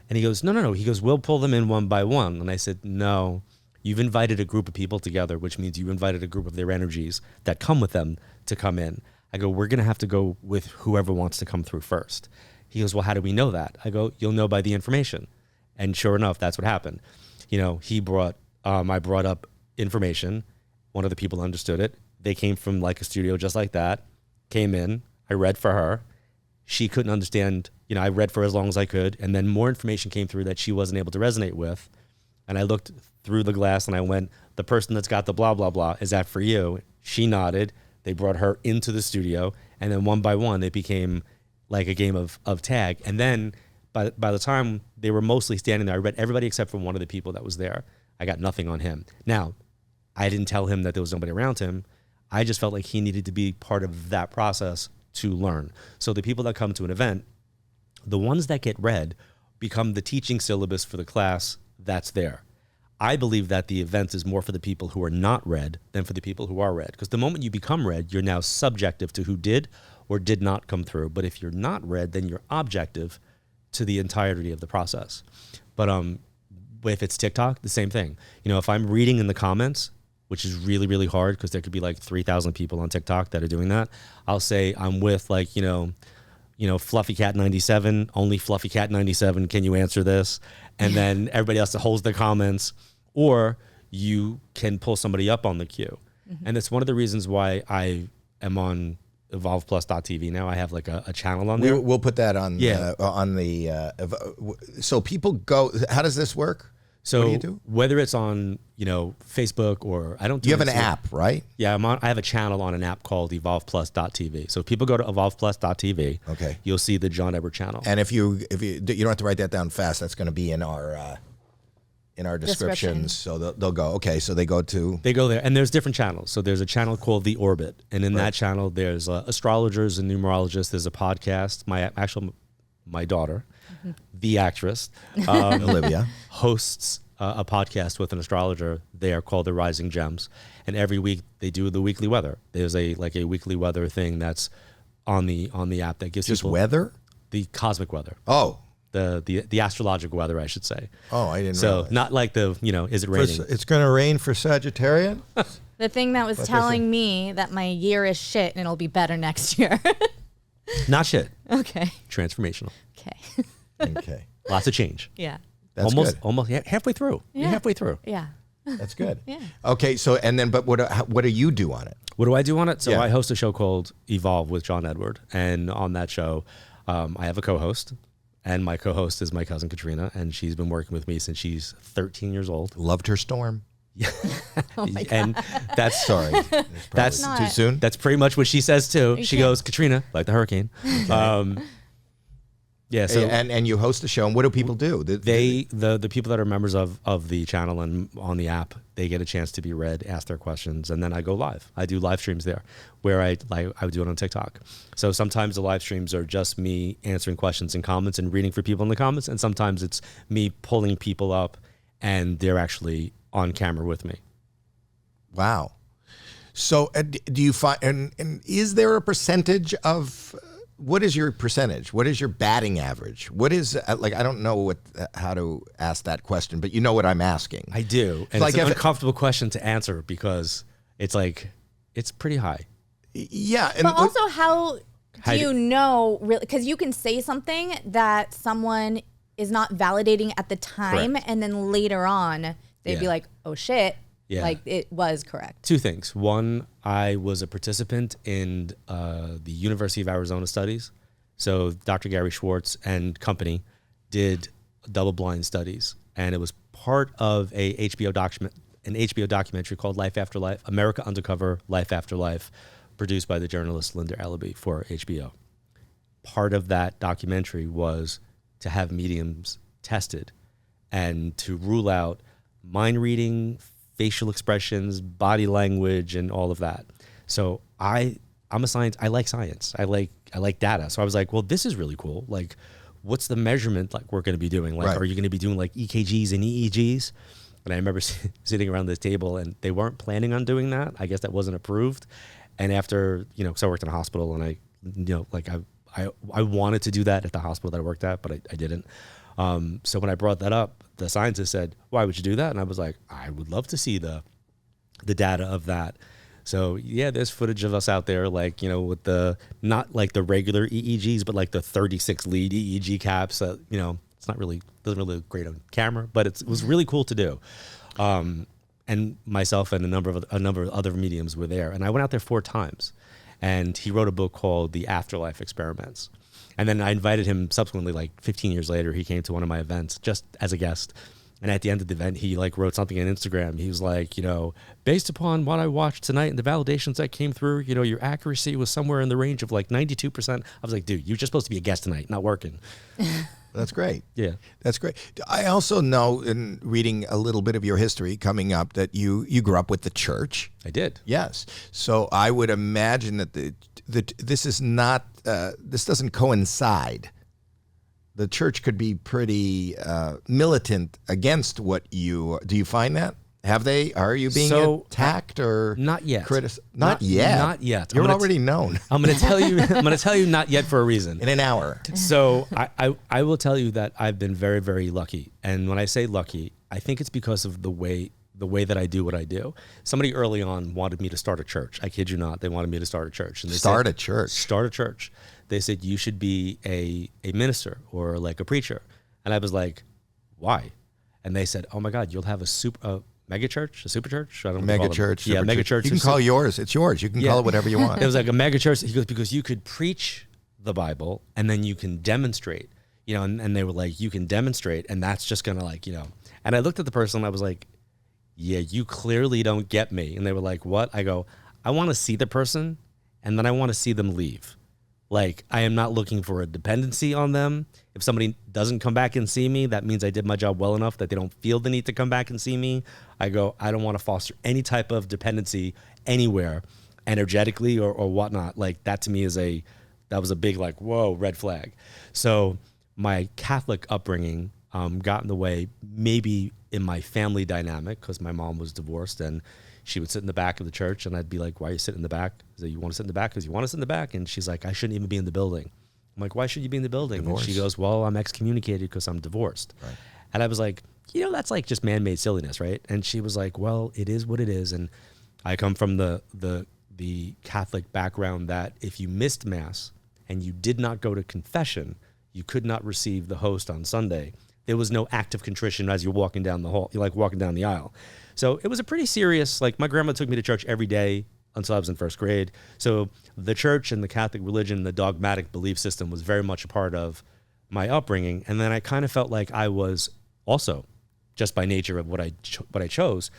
And he goes, no. He goes, we'll pull them in one by one. And I said, no, you've invited a group of people together, which means you invited a group of their energies that come with them to come in. I go, we're going to have to go with whoever wants to come through first. He goes, well, how do we know that? I go, you'll know by the information. And sure enough, that's what happened. You know, I brought up information. One of the people understood it. They came from like a studio just like that, came in, I read for her. She couldn't understand, you know, I read for her as long as I could. And then more information came through that she wasn't able to resonate with. And I looked through the glass and I went, the person that's got the blah, blah, blah, is that for you? She nodded. They brought her into the studio. And then one by one, it became like a game of tag. And then by the time they were mostly standing there, I read everybody except for one of the people that was there. I got nothing on him. Now, I didn't tell him that there was nobody around him. I just felt like he needed to be part of that process to learn. So the people that come to an event, the ones that get read become the teaching syllabus for the class that's there. I believe that the event is more for the people who are not read than for the people who are read. Because the moment you become read, you're now subjective to who did or did not come through. But if you're not read, then you're objective to the entirety of the process. But if it's TikTok, the same thing. You know, if I'm reading in the comments, which is really, really hard because there could be like 3,000 people on TikTok that are doing that, I'll say I'm with like, you know, Fluffy Cat 97, only Fluffy Cat 97, can you answer this? And then everybody else that holds their comments, or you can pull somebody up on the queue. Mm-hmm. And it's one of the reasons why I am on evolveplus.tv now. I have like a channel on there. We'll put that on so people go, how does this work? So what do you do? Whether it's on, you know, Facebook or I don't do You have an app, right? Yeah, I have a channel on an app called evolveplus.tv. So if people go to evolveplus.tv, okay, you'll see the John Edward channel. And if you don't have to write that down fast, that's going to be in our descriptions. So they'll go, okay, so they go there. And there's different channels. So there's a channel called The Orbit. And in that channel, there's astrologers and numerologists. There's a podcast. My daughter, the actress, Olivia, hosts a podcast with an astrologer there called The Rising Gems. And every week they do the weekly weather. There's a weekly weather thing that's on the app that gives just people weather? The cosmic weather. Oh. The astrological weather, I should say. Oh, I didn't know. So not like is it raining? It's going to rain for Sagittarian? The thing that was telling me that my year is shit and it'll be better next year. Not shit. Okay. Transformational. Okay. Okay. Lots of change. Yeah. That's almost halfway through. Yeah. You're halfway through. Yeah. That's good. Yeah. Okay. So but what do you do on it? What do I do on it? So Yeah. I host a show called Evolve with John Edward, and on that show, I have a co-host, and my co-host is my cousin Katrina, and she's been working with me since she's 13 years old. Loved her storm. Oh my God. And that's Sorry. that's too soon. That's pretty much what she says too. She goes, Katrina, like the hurricane. Yeah. So and you host a show, and what do people do? The people that are members of the channel and on the app, they get a chance to be read, ask their questions, and then I go live. I do live streams there, where I would do it on TikTok. So sometimes the live streams are just me answering questions and comments and reading for people in the comments, and sometimes it's me pulling people up, and they're actually on camera with me. Wow. So do you find, and is there a percentage of, what is your percentage? What is your batting average? What is, I don't know how to ask that question, but you know what I'm asking. I do. And it's an uncomfortable question to answer because it's pretty high. Yeah. But also how do you know, really, because you can say something that someone is not validating at the time, correct, and then later on they'd be like, oh shit, like it was correct. Two things. One, I was a participant in the University of Arizona studies. So Dr. Gary Schwartz and company did double-blind studies, and it was part of an HBO documentary called Life After Life, America Undercover, Life After Life, produced by the journalist Linda Ellaby for HBO. Part of that documentary was to have mediums tested and to rule out mind reading, facial expressions, body language, and all of that. So I'm a science. I like science. I like data. So I was like, well, this is really cool. Like, what's the measurement like we're going to be doing? Like, are you going to be doing like EKGs and EEGs? And I remember sitting around this table, and they weren't planning on doing that. I guess that wasn't approved. And after, because I worked in a hospital, and I wanted to do that at the hospital that I worked at, but I didn't. So when I brought that up, the scientist said, why would you do that? And I was like, I would love to see the data of that. So yeah, there's footage of us out there, like, with the, not like the regular EEGs, but like the 36 lead EEG caps that, it's not really, doesn't really look great on camera, but it was really cool to do. And myself and a number of other mediums were there. And I went out there 4 times, and he wrote a book called The Afterlife Experiments. And then I invited him subsequently, like 15 years later, he came to one of my events just as a guest. And at the end of the event, he like wrote something on Instagram. He was like, based upon what I watched tonight and the validations that came through, your accuracy was somewhere in the range of like 92%. I was like, dude, you're just supposed to be a guest tonight, not working. That's great. Yeah. That's great. I also know, in reading a little bit of your history coming up, that you grew up with the church. I did. Yes. So I would imagine that this is not, this doesn't coincide. The church could be pretty militant against what do you find that? Are you being attacked or not yet? Not yet. Not yet. You're already known. I'm going to tell you. I'm going to tell you not yet for a reason. In an hour. So I will tell you that I've been very, very lucky. And when I say lucky, I think it's because of the way that I do what I do. Somebody early on wanted me to start a church. I kid you not. They wanted me to start a church. And they Start a church. Start a church. They said, you should be a minister or like a preacher. And I was like, why? And they said, oh my God, you'll have a mega church, a super church? I don't know. Mega church. Yeah, mega church. You can call yours. It's yours. You can call it whatever you want. It was like a mega church. He goes, because you could preach the Bible and then you can demonstrate, and they were like, you can demonstrate, and that's just going to and I looked at the person and I was like, yeah, you clearly don't get me. And they were like, what? I go, I want to see the person and then I want to see them leave. Like, I am not looking for a dependency on them. If somebody doesn't come back and see me, that means I did my job well enough that they don't feel the need to come back and see me. I go, I don't want to foster any type of dependency anywhere, energetically or whatnot. Like, that to me that was a big, like, whoa, red flag. So my Catholic upbringing got in the way, maybe in my family dynamic, because my mom was divorced and she would sit in the back of the church, and I'd be like, why are you sitting in the back? I said, you want to sit in the back? Because you want to sit in the back? And she's like, I shouldn't even be in the building. I'm like, why should you be in the building? Divorce. And she goes, well, I'm excommunicated because I'm divorced. Right. And I was like, that's like just man-made silliness, right? And she was like, well, it is what it is. And I come from the Catholic background that if you missed Mass and you did not go to confession, you could not receive the host on Sunday. There was no act of contrition as you're walking down the hall. You're like walking down the aisle. So it was a pretty serious, like, my grandma took me to church every day until I was in first grade. So the church and the Catholic religion, the dogmatic belief system was very much a part of my upbringing. And then I kind of felt like I was also, just by nature of what I chose,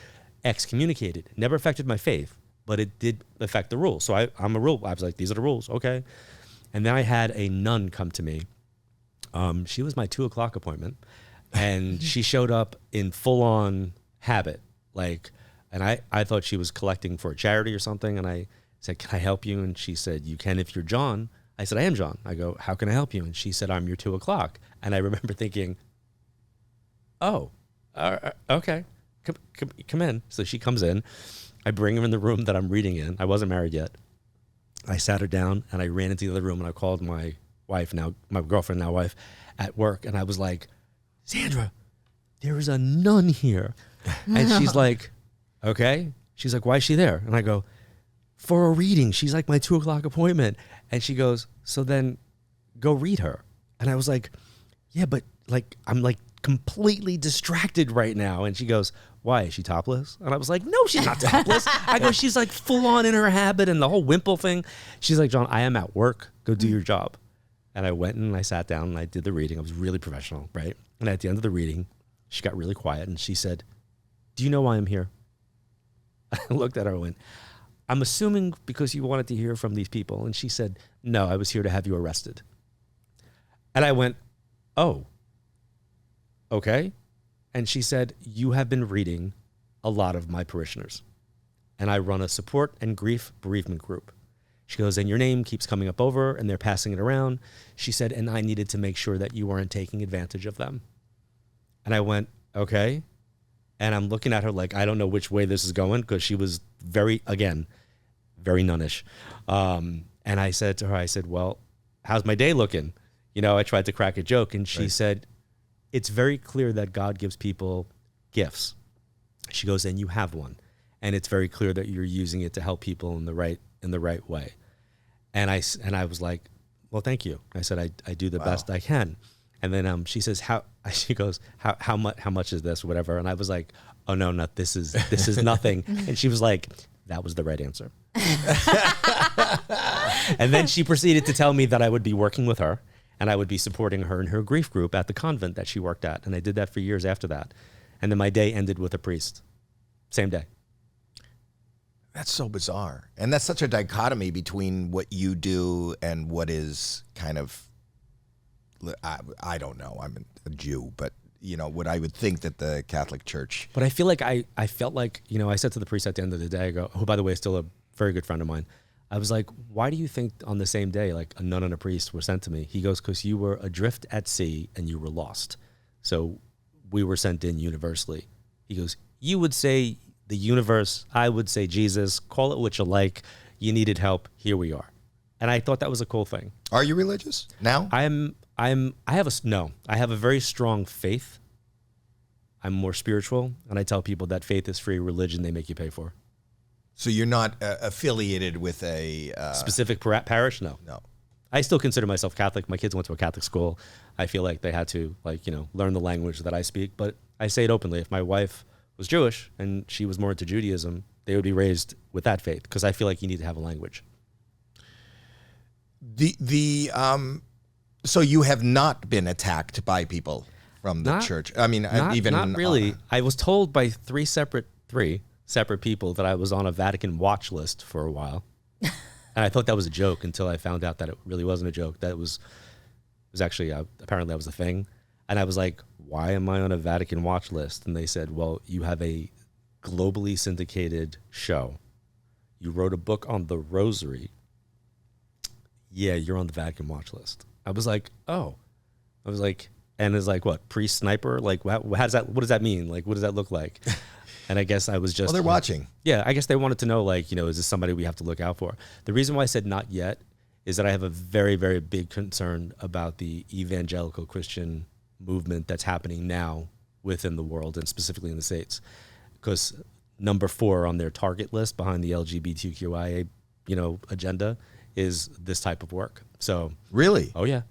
excommunicated. It never affected my faith, but it did affect the rules. So I'm a rule. I was like, these are the rules. Okay. And then I had a nun come to me. She was my 2:00 appointment, and she showed up in full-on habit. And I thought she was collecting for a charity or something. And I said, can I help you? And she said, you can if you're John. I said, I am John. I go, how can I help you? And she said, I'm your 2:00. And I remember thinking, oh, okay, come in. So she comes in. I bring her in the room that I'm reading in. I wasn't married yet. I sat her down and I ran into the other room and I called my wife, now my girlfriend, now wife, at work. And I was like, Sandra, there is a nun here. And she's like, okay. She's like, why is she there? And I go, for a reading. She's like my 2:00 appointment. And she goes, so then go read her. And I was like, yeah, but like, I'm like completely distracted right now. And she goes, why, is she topless? And I was like, no, she's not topless. I go, she's like full on in her habit and the whole wimple thing. She's like, John, I am at work. Go do your job. And I went and I sat down and I did the reading. I was really professional, right? And at the end of the reading, she got really quiet and she said, do you know why I'm here? I looked at her and went, I'm assuming because you wanted to hear from these people. And she said, no, I was here to have you arrested. And I went, oh, okay. And she said, you have been reading a lot of my parishioners. And I run a support and grief bereavement group. She goes, and your name keeps coming up over and they're passing it around. She said, and I needed to make sure that you weren't taking advantage of them. And I went, okay. And I'm looking at her like, I don't know which way this is going, because she was very nunnish. And I said to her, I said, well, how's my day looking? You know, I tried to crack a joke, and she said, it's very clear that God gives people gifts. She goes, and you have one. And it's very clear that you're using it to help people in the right way. And I was like, well, thank you. I said, I do the best I can. And then she says, she goes, how much is this or whatever? And I was like, oh no, this is nothing. And she was like, that was the right answer. And then she proceeded to tell me that I would be working with her and I would be supporting her in her grief group at the convent that she worked at. And I did that for years after that. And then my day ended with a priest. Same day. That's so bizarre. And that's such a dichotomy between what you do and what is kind of, I don't know, I'm a Jew, but you know, what I would think that the Catholic Church. But I feel like I felt like, you know, I said to the priest at the end of the day, I go, who by the way is still a very good friend of mine. I was like, why do you think on the same day, like a nun and a priest were sent to me? He goes, because you were adrift at sea and you were lost. So we were sent in universally. He goes, you would say the universe, I would say Jesus, call it what you like. You needed help. Here we are. And I thought that was a cool thing. Are you religious now? I have a very strong faith. I'm more spiritual. And I tell people that faith is free, religion they make you pay for. So you're not affiliated with a specific parish? No. I still consider myself Catholic. My kids went to a Catholic school. I feel like they had to, learn the language that I speak. But I say it openly. If my wife was Jewish and she was more into Judaism, they would be raised with that faith, because I feel like you need to have a language. So you have not been attacked by people from the church? I mean, not really. I was told by three separate people that I was on a Vatican watch list for a while. And I thought that was a joke until I found out that it really wasn't a joke. That it was actually, apparently that was a thing. And I was like, why am I on a Vatican watch list? And they said, well, you have a globally syndicated show. You wrote a book on the rosary. Yeah, you're on the Vatican watch list. I was like, oh. I was like, and it's like, what, priest sniper? Like, what does that mean? Like, what does that look like? And I guess I was just... Well, they're watching. Yeah, I guess they wanted to know, is this somebody we have to look out for? The reason why I said not yet is that I have a very, very big concern about the evangelical Christian movement that's happening now within the world, and specifically in the States. Because number 4 on their target list behind the LGBTQIA, agenda is this type of work. So... Really? Oh, yeah.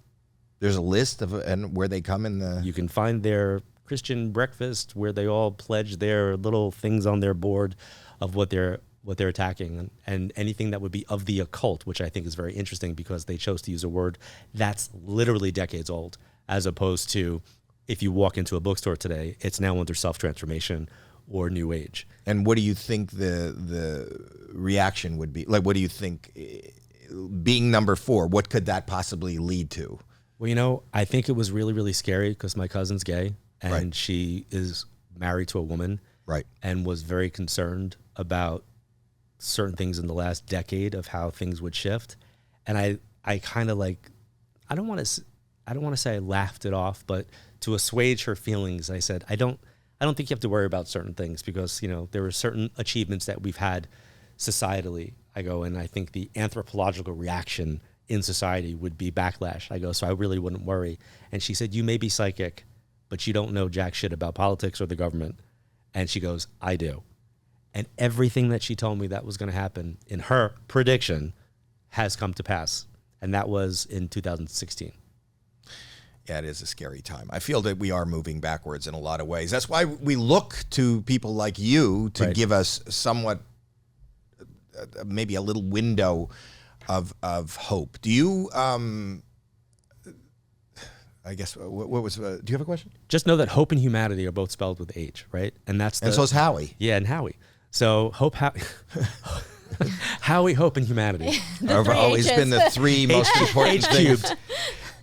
There's a list of and where they come in the... You can find their Christian breakfast where they all pledge their little things on their board of what they're attacking, and anything that would be of the occult, which I think is very interesting because they chose to use a word that's literally decades old, as opposed to if you walk into a bookstore today, it's now under self-transformation or new age. And what do you think the reaction would be? Like, what do you think, being number 4, what could that possibly lead to? Well, I think it was really, really scary because my cousin's gay, and Right. she is married to a woman, Right. and was very concerned about certain things in the last decade of how things would shift. And I kind of I don't want to say I laughed it off, but to assuage her feelings, I said, I don't think you have to worry about certain things because, there are certain achievements that we've had societally. I go, and I think the anthropological reaction in society would be backlash. I go, so I really wouldn't worry. And she said, you may be psychic, but you don't know jack shit about politics or the government. And she goes, I do. And everything that she told me that was going to happen in her prediction has come to pass. And that was in 2016. Yeah, it is a scary time. I feel that we are moving backwards in a lot of ways. That's why we look to people like you to give us somewhat, maybe a little window of hope. Do you, I guess, what was, do you have a question? Just know that hope and humanity are both spelled with H, right? And that's and so is Howie. Yeah, and Howie. So Howie, hope, and humanity. Have always been the 3 most important things.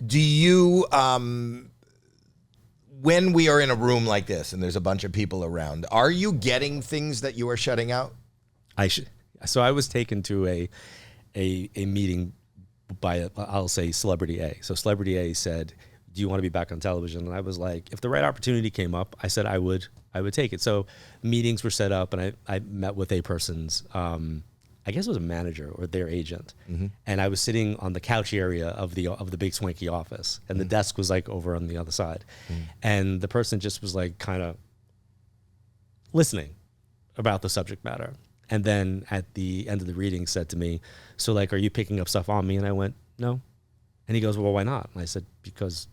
Do you, when we are in a room like this and there's a bunch of people around, are you getting things that you are shutting out? So I was taken to a meeting by, I'll say, Celebrity A. So Celebrity A said, do you want to be back on television? And I was like, if the right opportunity came up, I said I would take it. So meetings were set up, and I met with a person's, I guess it was a manager or their agent. Mm-hmm. And I was sitting on the couch area of the big swanky office, and the desk was like over on the other side. And the person just was like kind of listening about the subject matter. And then at the end of the reading said to me, so like, are you picking up stuff on me? And I went, no. And he goes, well, why not? And I said, because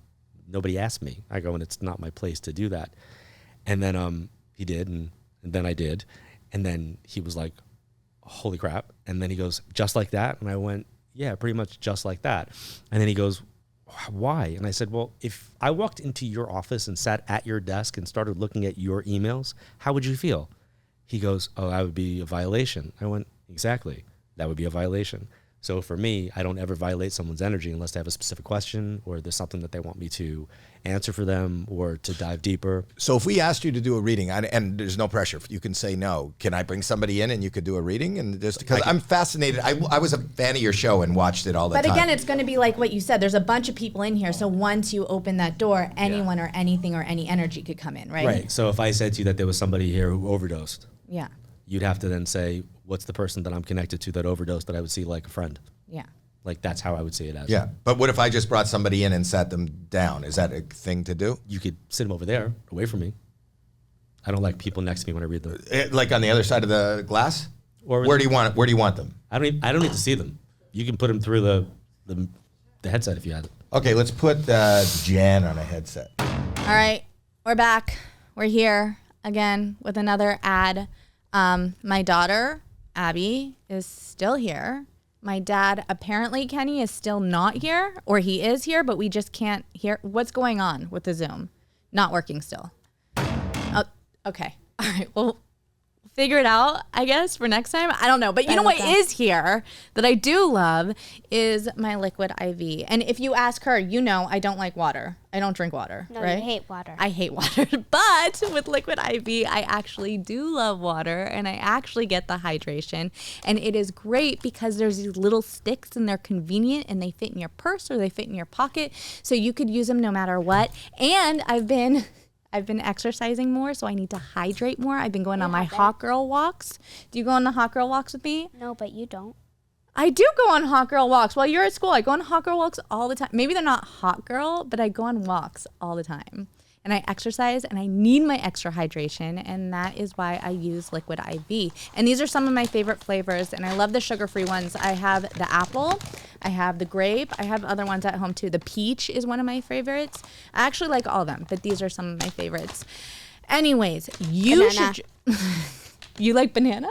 nobody asked me. I go, and it's not my place to do that. And then he did, and then I did. And then he was like, holy crap. And then he goes, just like that? And I went, yeah, pretty much just like that. And then he goes, why? And I said, well, if I walked into your office and sat at your desk and started looking at your emails, how would you feel? He goes, oh, that would be a violation. I went, exactly. That would be a violation. So for me, I don't ever violate someone's energy unless they have a specific question or there's something that they want me to answer for them or to dive deeper. So if we asked you to do a reading, and there's no pressure, you can say no. Can I bring somebody in and you could do a reading? And just because I'm fascinated, I was a fan of your show and watched it all the time. But again, it's going to be like what you said. There's a bunch of people in here, so once you open that door, anyone or anything or any energy could come in, right? Right. So if I said to you that there was somebody here who overdosed, yeah, you'd have to then say, what's the person that I'm connected to that overdosed that I would see like a friend? Yeah. Like that's how I would see it as. Yeah. But what if I just brought somebody in and sat them down? Is that a thing to do? You could sit them over there, away from me. I don't like people next to me when I read them. Like on the other side of the glass? Or where do you want them? I don't need to see them. You can put them through the headset if you had it. Okay, let's put Jan on a headset. All right, we're back. We're here again with another ad. My daughter, Abby, is still here. My dad, apparently, Kenny, is still not here, or he is here, but we just can't hear. What's going on with the Zoom? Not working still. Oh, okay. All right. Well, figure it out, I guess, for next time. I don't know. But you know what is here that I do love is my liquid IV. And if you ask her, you know I don't like water. I don't drink water, No, right? you hate water. I hate water. But with liquid IV, I actually do love water, and I actually get the hydration. And it is great because there's these little sticks, and they're convenient, and they fit in your purse or they fit in your pocket. So you could use them no matter what. And I've been exercising more, so I need to hydrate more. I've been going on my hot girl walks. Do you go on the hot girl walks with me? No, but you don't. I do go on hot girl walks. While you're at school, I go on hot girl walks all the time. Maybe they're not hot girl, but I go on walks all the time. And I exercise, and I need my extra hydration, and that is why I use liquid IV. And these are some of my favorite flavors, and I love the sugar-free ones. I have the apple, I have the grape, I have other ones at home too. The peach is one of my favorites. I actually like all of them, but these are some of my favorites. Anyways, you should... You like banana?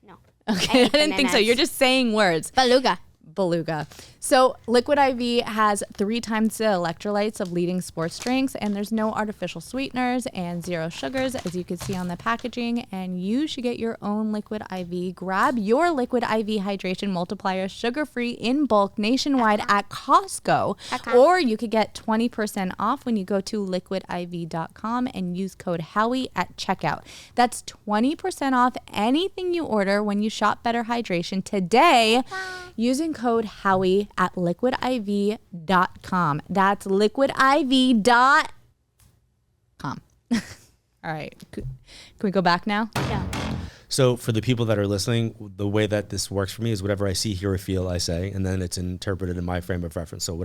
No. Okay, I didn't think so. You're just saying words. Beluga. So Liquid IV has 3 times the electrolytes of leading sports drinks, and there's no artificial sweeteners and 0 sugars, as you can see on the packaging. And you should get your own Liquid IV. Grab your Liquid IV hydration multiplier sugar-free in bulk nationwide at Costco, or you could get 20% off when you go to liquidiv.com and use code Howie at checkout. That's 20% off anything you order when you shop Better Hydration today using code Howie at liquidiv.com. That's liquidiv.com. All right. Can we go back now? Yeah. So for the people that are listening, the way that this works for me is whatever I see, hear, or feel, I say, and then it's interpreted in my frame of reference. So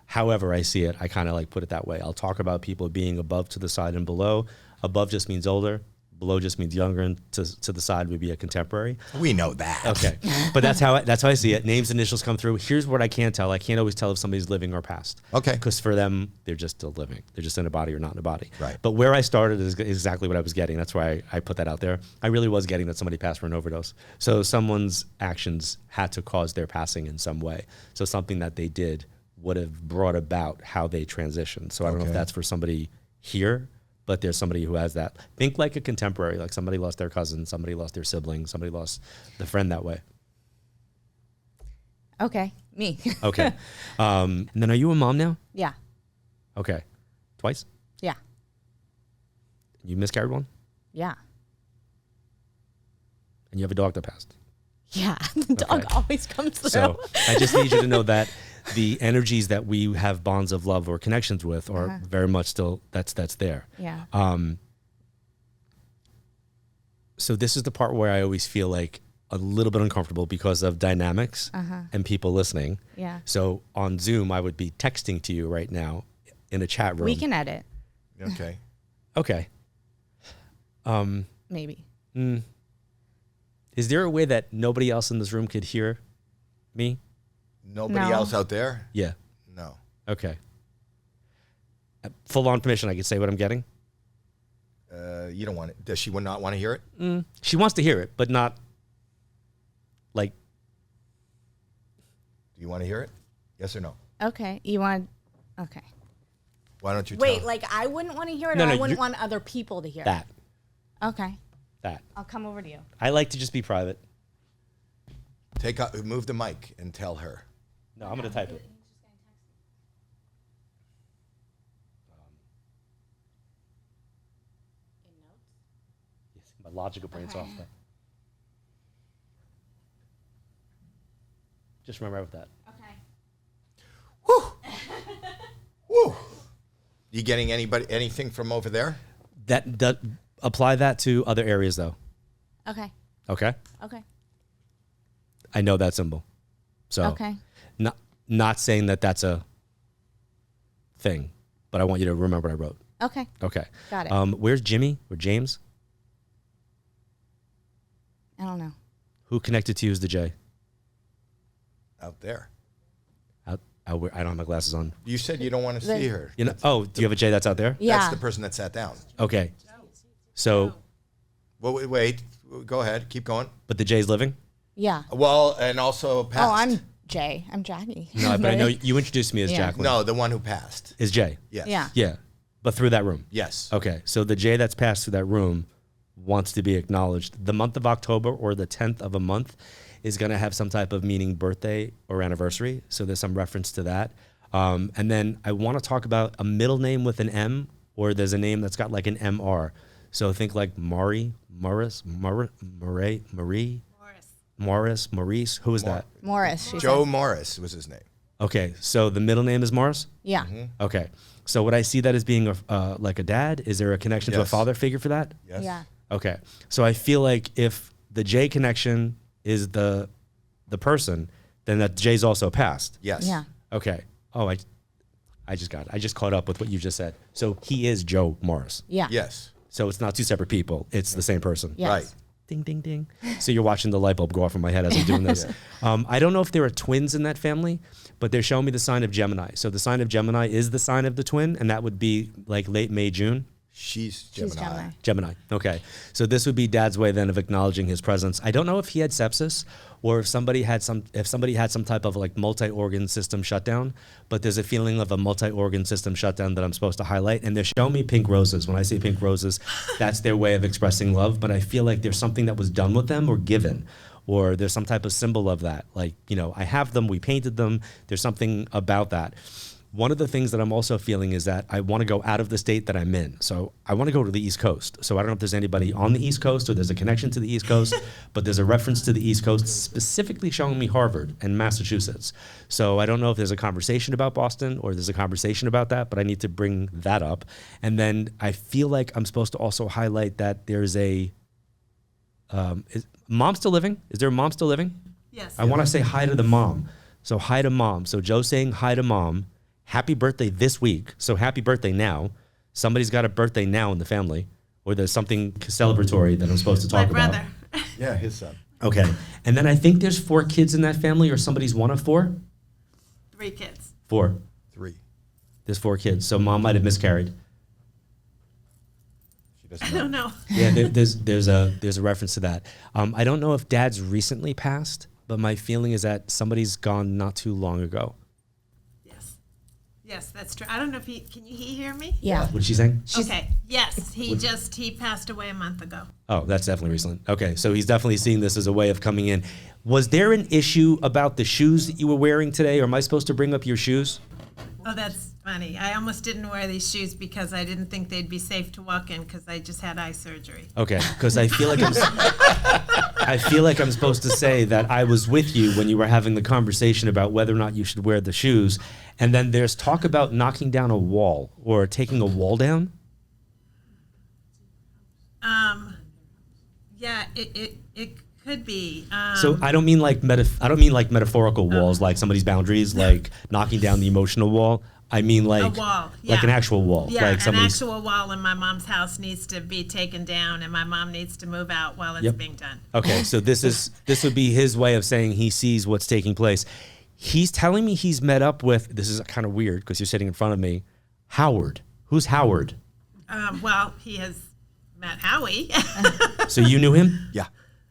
however I see it, I kind of like put it that way. I'll talk about people being above, to the side, and below. Above just means older. Below just means younger, and to the side would be a contemporary. We know that. Okay, but that's how I see it. Names, initials come through. Here's what I can't tell. I can't always tell if somebody's living or past. Okay. Because for them, they're just still living. They're just in a body or not in a body. Right. But where I started is exactly what I was getting. That's why I put that out there. I really was getting that somebody passed for an overdose. So someone's actions had to cause their passing in some way. So something that they did would have brought about how they transitioned. So I don't know if that's for somebody here, but there's somebody who has that. Think like a contemporary, like somebody lost their cousin, somebody lost their sibling, somebody lost the friend that way. Okay, me. Okay. And then are you a mom now? Yeah. Okay. Twice? Yeah. You miscarried one? Yeah. And you have a dog that passed? Yeah. The dog always comes through. So I just need you to know that the energies that we have bonds of love or connections with are very much still, that's there. Yeah. So this is the part where I always feel like a little bit uncomfortable because of dynamics and people listening. Yeah. So on Zoom, I would be texting to you right now in a chat room. We can edit. Okay. Okay. Maybe. Is there a way that nobody else in this room could hear me? Nobody else out there? Yeah. No. Okay. Full on permission, I could say what I'm getting? You don't want it. Does she not want to hear it? She wants to hear it, but not like. Do you want to hear it? Yes or no? Okay. You want... Okay. Why don't you Wait, tell? like I wouldn't want to hear it, No, or no, I wouldn't want other people to hear that. it? Okay. That. I'll come over to you. I like to just be private. Move the mic and tell her. No, I'm going to type it. Yes, my logical brain's off. But just remember with that. Okay. Woo! You getting anything from over there? That apply that to other areas though. Okay. Okay. Okay. I know that symbol. So Okay. Not saying that that's a thing, but I want you to remember what I wrote. Okay. Okay. Got it. Where's Jimmy or James? I don't know. Who connected to you as the J? Out there. I don't have my glasses on. You said you don't want to see her. You know? Oh, do you have a J that's out there? Yeah. That's the person that sat down. Okay. So, Well, wait. Go ahead. Keep going. but the J's living? Yeah. Well, and also passed. Oh, I'm Jay. I'm Jackie. No, but I know you introduced me as Yeah. Jacqueline. No, the one who passed. Is Jay? Yes. Yeah. Yeah. But through that room. Yes. Okay. So the J that's passed through that room wants to be acknowledged. The month of October or the 10th of a month is going to have some type of meaning, birthday or anniversary. So there's some reference to that. And then I want to talk about a middle name with an M, or there's a name that's got like an MR. So think like Maurice. Who is that? Morris. She Joe said. Morris was his name. Okay. So the middle name is Morris? Yeah. Okay. So would I see that as being like a dad? Is there a connection to a Yes. father figure for that? Yes. Yeah. Okay. So I feel like if the J connection is the person, then that J's also passed. Yes. Yeah. Okay. Oh, I just caught up with what you just said. So he is Joe Morris. Yeah. Yes. So it's not two separate people. It's the same person. Yes. Right. Ding, ding, ding. So you're watching the light bulb go off in my head as I'm doing this. I don't know if there are twins in that family, but they're showing me the sign of Gemini. So the sign of Gemini is the sign of the twin, and that would be like late May, June. She's She's Gemini. Gemini. Gemini. Okay. So this would be Dad's way then of acknowledging his presence. I don't know if he had sepsis or if somebody had some type of like multi-organ system shutdown, but there's a feeling of a multi-organ system shutdown that I'm supposed to highlight. And they're showing me pink roses. When I say pink roses, that's their way of expressing love. But I feel like there's something that was done with them or given, or there's some type of symbol of that. Like, you know, I have them, we painted them. There's something about that. One of the things that I'm also feeling is that I want to go out of the state that I'm in. So I want to go to the East Coast. So I don't know if there's anybody on the East Coast or there's a connection to the East Coast, but there's a reference to the East Coast specifically showing me Harvard and Massachusetts. So I don't know if there's a conversation about Boston or there's a conversation about that, but I need to bring that up. And then I feel like I'm supposed to also highlight that there's is mom still living? Is there a mom still living? Yes. I want to say hi to the mom. So hi to mom. So Joe's saying hi to mom. Happy birthday this week. So happy birthday now. Somebody's got a birthday now in the family, or there's something celebratory that I'm supposed to talk My about. brother. Yeah, his son. Okay. And then I think there's 4 kids in that family, or somebody's one of 4? 3 kids. 4. 3. There's 4 kids. So mom might have miscarried. She doesn't I know. don't know. Yeah, there's a reference to that. I don't know if dad's recently passed, but my feeling is that somebody's gone not too long ago. Yes. Yes, that's true. I don't know if can you hear me? Yeah. What's she saying? Okay. Yes, he passed away a month ago. Oh, that's definitely recent. Okay, so he's definitely seeing this as a way of coming in. Was there an issue about the shoes that you were wearing today, or am I supposed to bring up your shoes? Oh, that's funny. I almost didn't wear these shoes because I didn't think they'd be safe to walk in because I just had eye surgery. Okay, because I feel like I'm supposed to say that I was with you when you were having the conversation about whether or not you should wear the shoes, and then there's talk about knocking down a wall or taking a wall down. Yeah, it could be. So I don't mean like metaphorical walls, like somebody's boundaries, like knocking down the emotional wall. I mean like a wall, yeah. like an actual wall. Yeah, like an actual wall in my mom's house needs to be taken down, and my mom needs to move out while it's being done. Okay, so this would be his way of saying he sees what's taking place. He's telling me he's met up with, this is kind of weird because you're sitting in front of me, Howard. Who's Howard? Well, he has met Howie. So you knew him? Yeah.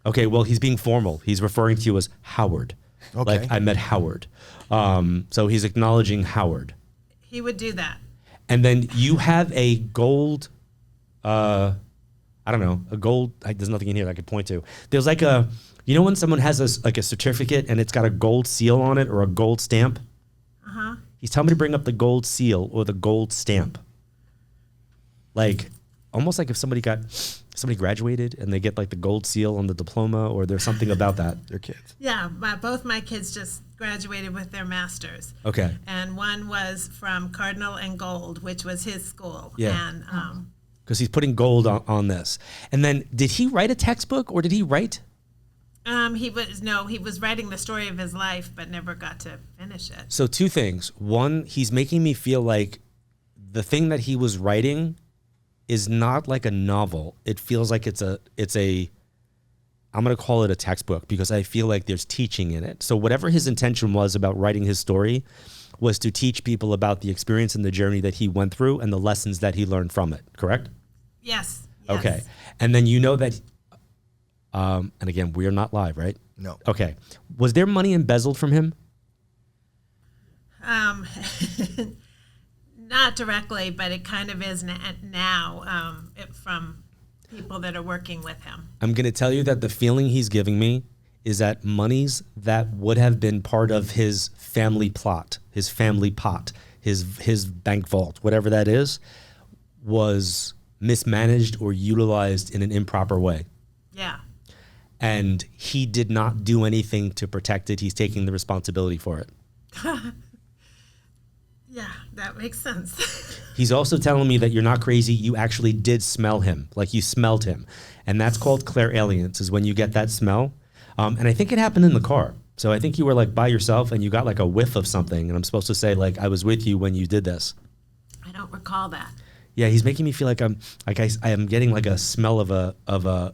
Okay, well, he's being formal. He's referring to you as Howard. Okay. Like, I met Howard. So he's acknowledging Howard. He would do that. And then you have a gold, I don't know, a gold, there's nothing in here that I could point to. There's like a, you know when someone has a certificate and it's got a gold seal on it or a gold stamp? Uh-huh. He's telling me to bring up the gold seal or the gold stamp. Like, almost like if somebody graduated and they get like the gold seal on the diploma, or there's something about that. Their kids. Yeah, both my kids just graduated with their masters. Okay. And one was from Cardinal and Gold, which was his school. Yeah. And Because he's putting gold on this. And then did he write a textbook or did he write? he was writing the story of his life, but never got to finish it. So two things. One, he's making me feel like the thing that he was writing is not like a novel. It feels like it's a I'm going to call it a textbook because I feel like there's teaching in it. So whatever his intention was about writing his story was to teach people about the experience and the journey that he went through and the lessons that he learned from it, correct? Yes. Okay. And then you know that, and again, we are not live, right? No. Okay. Was there money embezzled from him? Not directly, but it kind of is now from people that are working with him. I'm going to tell you that the feeling he's giving me is that monies that would have been part of his family plot, his family pot, his bank vault, whatever that is, was mismanaged or utilized in an improper way. Yeah. And he did not do anything to protect it. He's taking the responsibility for it. Yeah, that makes sense. He's also telling me that you're not crazy. You actually did smell him, like you smelled him. And that's called clairalience, is when you get that smell. And I think it happened in the car. So I think you were like by yourself and you got like a whiff of something. And I'm supposed to say like, I was with you when you did this. I don't recall that. Yeah, he's making me feel like I am getting like a smell of a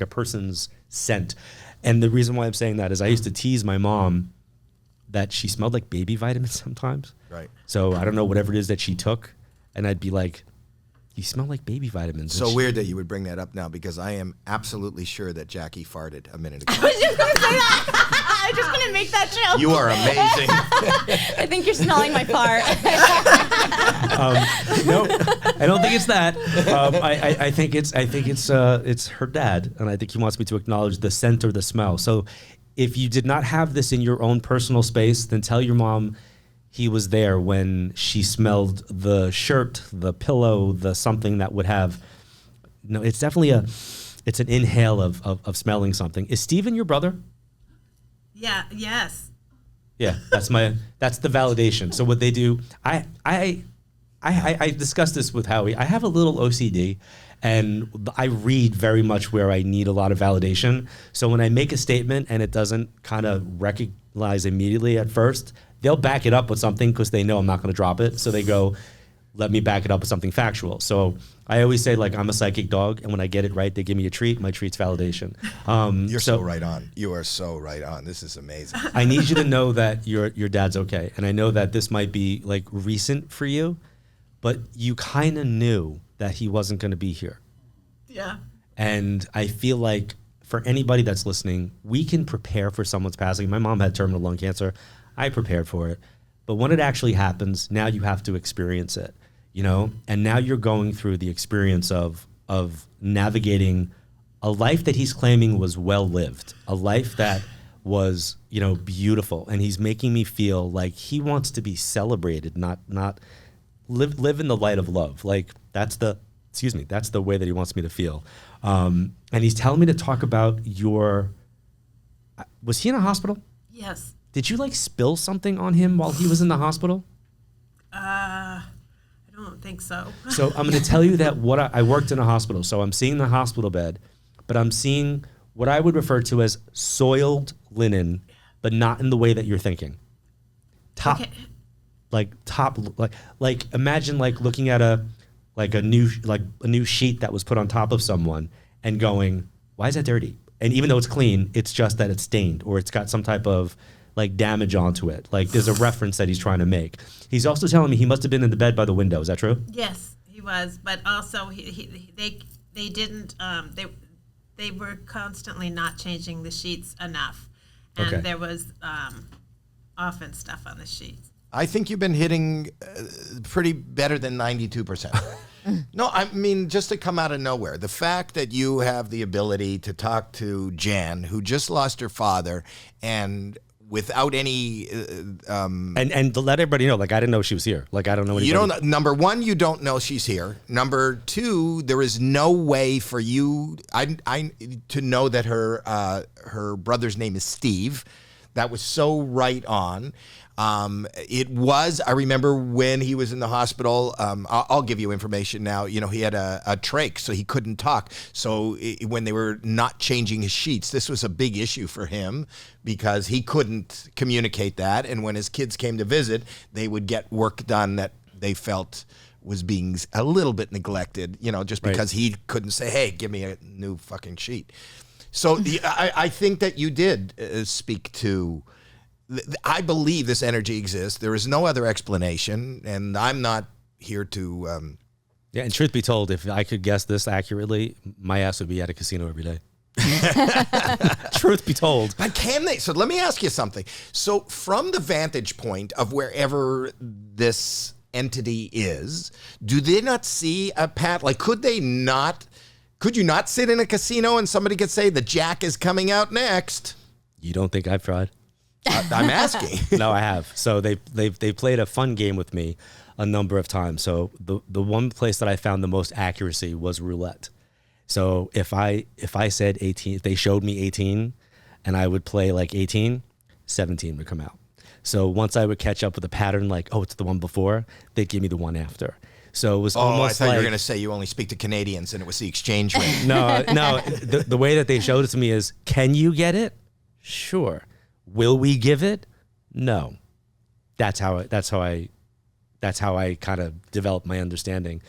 person's scent. And the reason why I'm saying that is I used to tease my mom that she smelled like baby vitamins sometimes. Right. So I don't know, whatever it is that she took, and I'd be like, you smell like baby vitamins. So weird that you would bring that up now because I am absolutely sure that Jackie farted a minute ago. I was just going to say that. I was just going to make that joke. You are amazing. I think you're smelling my fart. No, I don't think it's that. I think it's her dad, and I think he wants me to acknowledge the scent or the smell. So if you did not have this in your own personal space, then tell your mom he was there when she smelled the shirt, the pillow, the something that would have. No, it's definitely it's an inhale of smelling something. Is Steven your brother? Yeah. Yes. Yeah, that's the validation. So what they do, I discussed this with Howie. I have a little OCD, and I read very much where I need a lot of validation. So when I make a statement and it doesn't kind of recognize immediately at first, they'll back it up with something because they know I'm not going to drop it. So they go, let me back it up with something factual. So I always say, like, I'm a psychic dog, and when I get it right, they give me a treat. My treat's validation. You're so right on. You are so right on. This is amazing. I need you to know that your dad's okay. And I know that this might be, like, recent for you, but you kind of knew that he wasn't going to be here. Yeah. And I feel like for anybody that's listening, we can prepare for someone's passing. My mom had terminal lung cancer. I prepared for it. But when it actually happens, now you have to experience it, you know? And now you're going through the experience of navigating a life that he's claiming was well lived, a life that was, beautiful. And he's making me feel like he wants to be celebrated, not live in the light of love. Like that's the way that he wants me to feel. And he's telling me to talk about was he in a hospital? Yes. Did you spill something on him while he was in the hospital? I don't think so. So I'm going to tell you that I worked in a hospital. So I'm seeing the hospital bed, but I'm seeing what I would refer to as soiled linen, but not in the way that you're thinking. Imagine looking at a new sheet that was put on top of someone and going, why is that dirty? And even though it's clean, it's just that it's stained or it's got some type of damage onto it. There's a reference that he's trying to make. He's also telling me he must have been in the bed by the window. Is that true? Yes, he was. But also they didn't. They were constantly not changing the sheets enough, and there was often stuff on the sheets. I think you've been hitting pretty better than 92%. No, I mean, just to come out of nowhere, the fact that you have the ability to talk to Jan, who just lost her father, and without any and to let everybody know, I didn't know she was here. I don't know anybody. You don't. Number one, you don't know she's here. Number two, there is no way for you to know that her brother's name is Steve. That was so right on. It was, I remember when he was in the hospital, I'll give you information now, he had a trach, so he couldn't talk. So when they were not changing his sheets, this was a big issue for him because he couldn't communicate that. And when his kids came to visit, they would get work done that they felt was being a little bit neglected, just because he couldn't say, hey, give me a new fucking sheet. So I think that you did speak to... I believe this energy exists. There is no other explanation, and I'm not here to... Yeah, and truth be told, if I could guess this accurately, my ass would be at a casino every day. Truth be told. But can they? So let me ask you something. So from the vantage point of wherever this entity is, do they not see a path? Could you not sit in a casino and somebody could say, the jack is coming out next? You don't think I've tried? I'm asking. No, I have. So they played a fun game with me a number of times. So the one place that I found the most accuracy was roulette. So if I said 18, if they showed me 18 and I would play 18, 17 would come out. So once I would catch up with a pattern it's the one before, they'd give me the one after. So it was almost I thought you were going to say you only speak to Canadians and it was the exchange rate. No. The way that they showed it to me is, can you get it? Sure. Will we give it? No. That's how I kind of developed my understanding,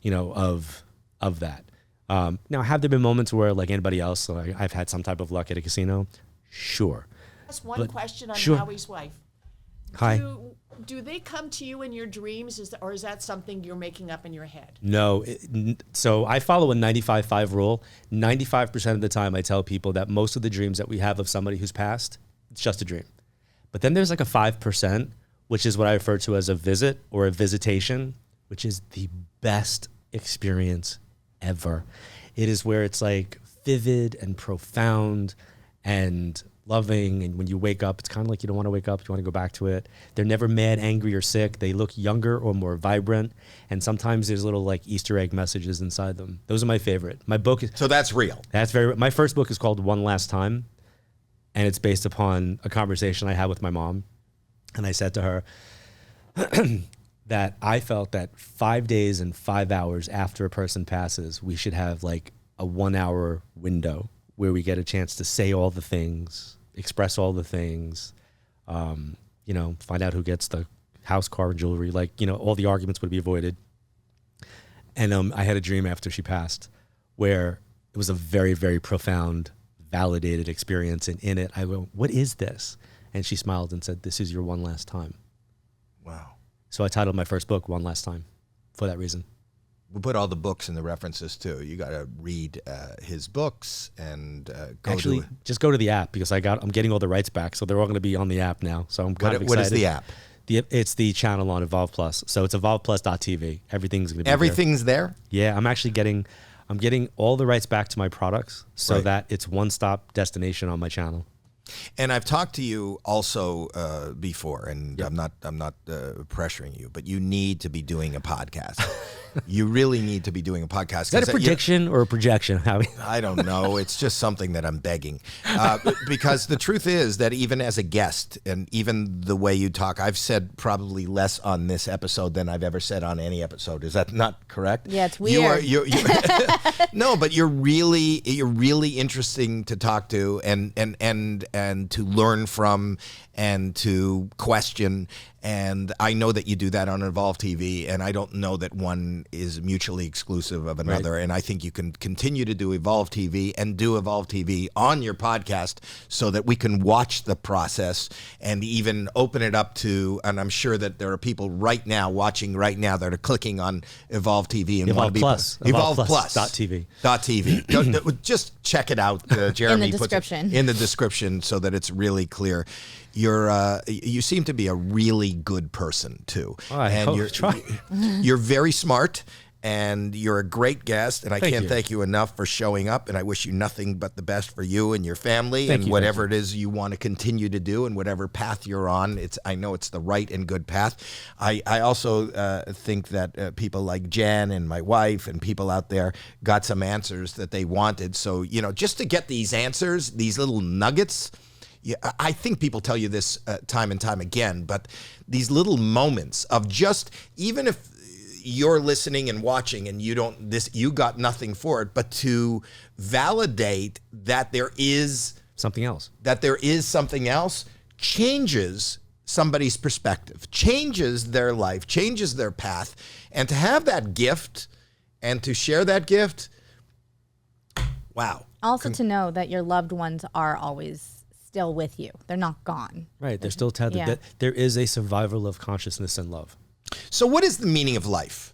of that. Now, have there been moments where, like anybody else, I've had some type of luck at a casino? Sure. Just one question on sure. Howie's wife. Hi. Do they come to you in your dreams, or is that something you're making up in your head? No. So I follow a 95-5 rule. 95% of the time I tell people that most of the dreams that we have of somebody who's passed, it's just a dream. But then there's a 5%, which is what I refer to as a visit or a visitation, which is the best experience ever. It is where it's vivid and profound and loving, and when you wake up, it's kind of you don't want to wake up, you want to go back to it. They're never mad, angry, or sick. They look younger or more vibrant, and sometimes there's little Easter egg messages inside them. Those are my favorite. My book is... So that's real. That's my first book is called One Last Time, and it's based upon a conversation I had with my mom, and I said to her that I felt that 5 days and 5 hours after a person passes, we should have a 1 hour window where we get a chance to say all the things, express all the things, find out who gets the house, car, and jewelry, all the arguments would be avoided. And I had a dream after she passed where it was a very, very profound, validated experience. And in it, I go, what is this? And she smiled and said, this is your one last time. Wow. So I titled my first book One Last Time for that reason. We'll put all the books and the references too. You got to read his books and just go to the app because I'm getting all the rights back, so they're all going to be on the app now. So I'm kind of excited. What is the app? It's the channel on Evolve Plus. So it's evolveplus.tv. Everything's going to be Everything's there? Yeah, I'm getting all the rights back to my products so that it's one-stop destination on my channel. And I've talked to you also before, and I'm not pressuring you, but you need to be doing a podcast. You really need to be doing a podcast. Is that a prediction or a projection, Howie? I don't know. It's just something that I'm begging. Because the truth is that even as a guest, and even the way you talk, I've said probably less on this episode than I've ever said on any episode. Is that not correct? Yeah, it's weird. No, but you're really interesting to talk to and to learn from and to question. And I know that you do that on Evolve TV, and I don't know that one is mutually exclusive of another. Right. And I think you can continue to do Evolve TV and do Evolve TV on your podcast so that we can watch the process and even open it up to, and I'm sure that there are people right now watching right now that are clicking on Evolve TV and want to be Evolve Plus. .tv. Just check it out. Jeremy in the description. Puts it in the description so that it's really clear. You seem to be a really good person too, you're very smart, and you're a great guest, and I can't thank you enough for showing up, and I wish you nothing but the best for you and your family and whatever it is you want to continue to do and whatever path you're on. I know it's the right and good path. I also think that people like Jen and my wife and people out there got some answers that they wanted. So, just to get these answers, these little nuggets. Yeah, I think people tell you this time and time again, but these little moments of just, even if you're listening and watching and you got nothing for it, but to validate that there is something else, changes somebody's perspective, changes their life, changes their path. And to have that gift and to share that gift, wow. Also to know that your loved ones are always still with you. They're not gone. Right. They're still tethered. Yeah. There is a survival of consciousness and love. So what is the meaning of life?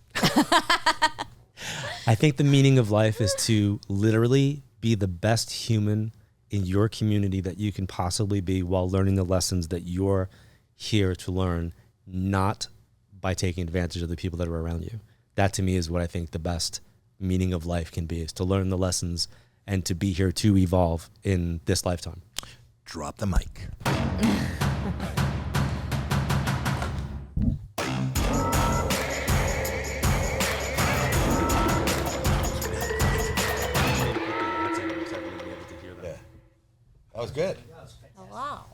I think the meaning of life is to literally be the best human in your community that you can possibly be while learning the lessons that you're here to learn, not by taking advantage of the people that are around you. That to me is what I think the best meaning of life can be, is to learn the lessons and to be here to evolve in this lifetime. Drop the mic. That was good. Oh, wow.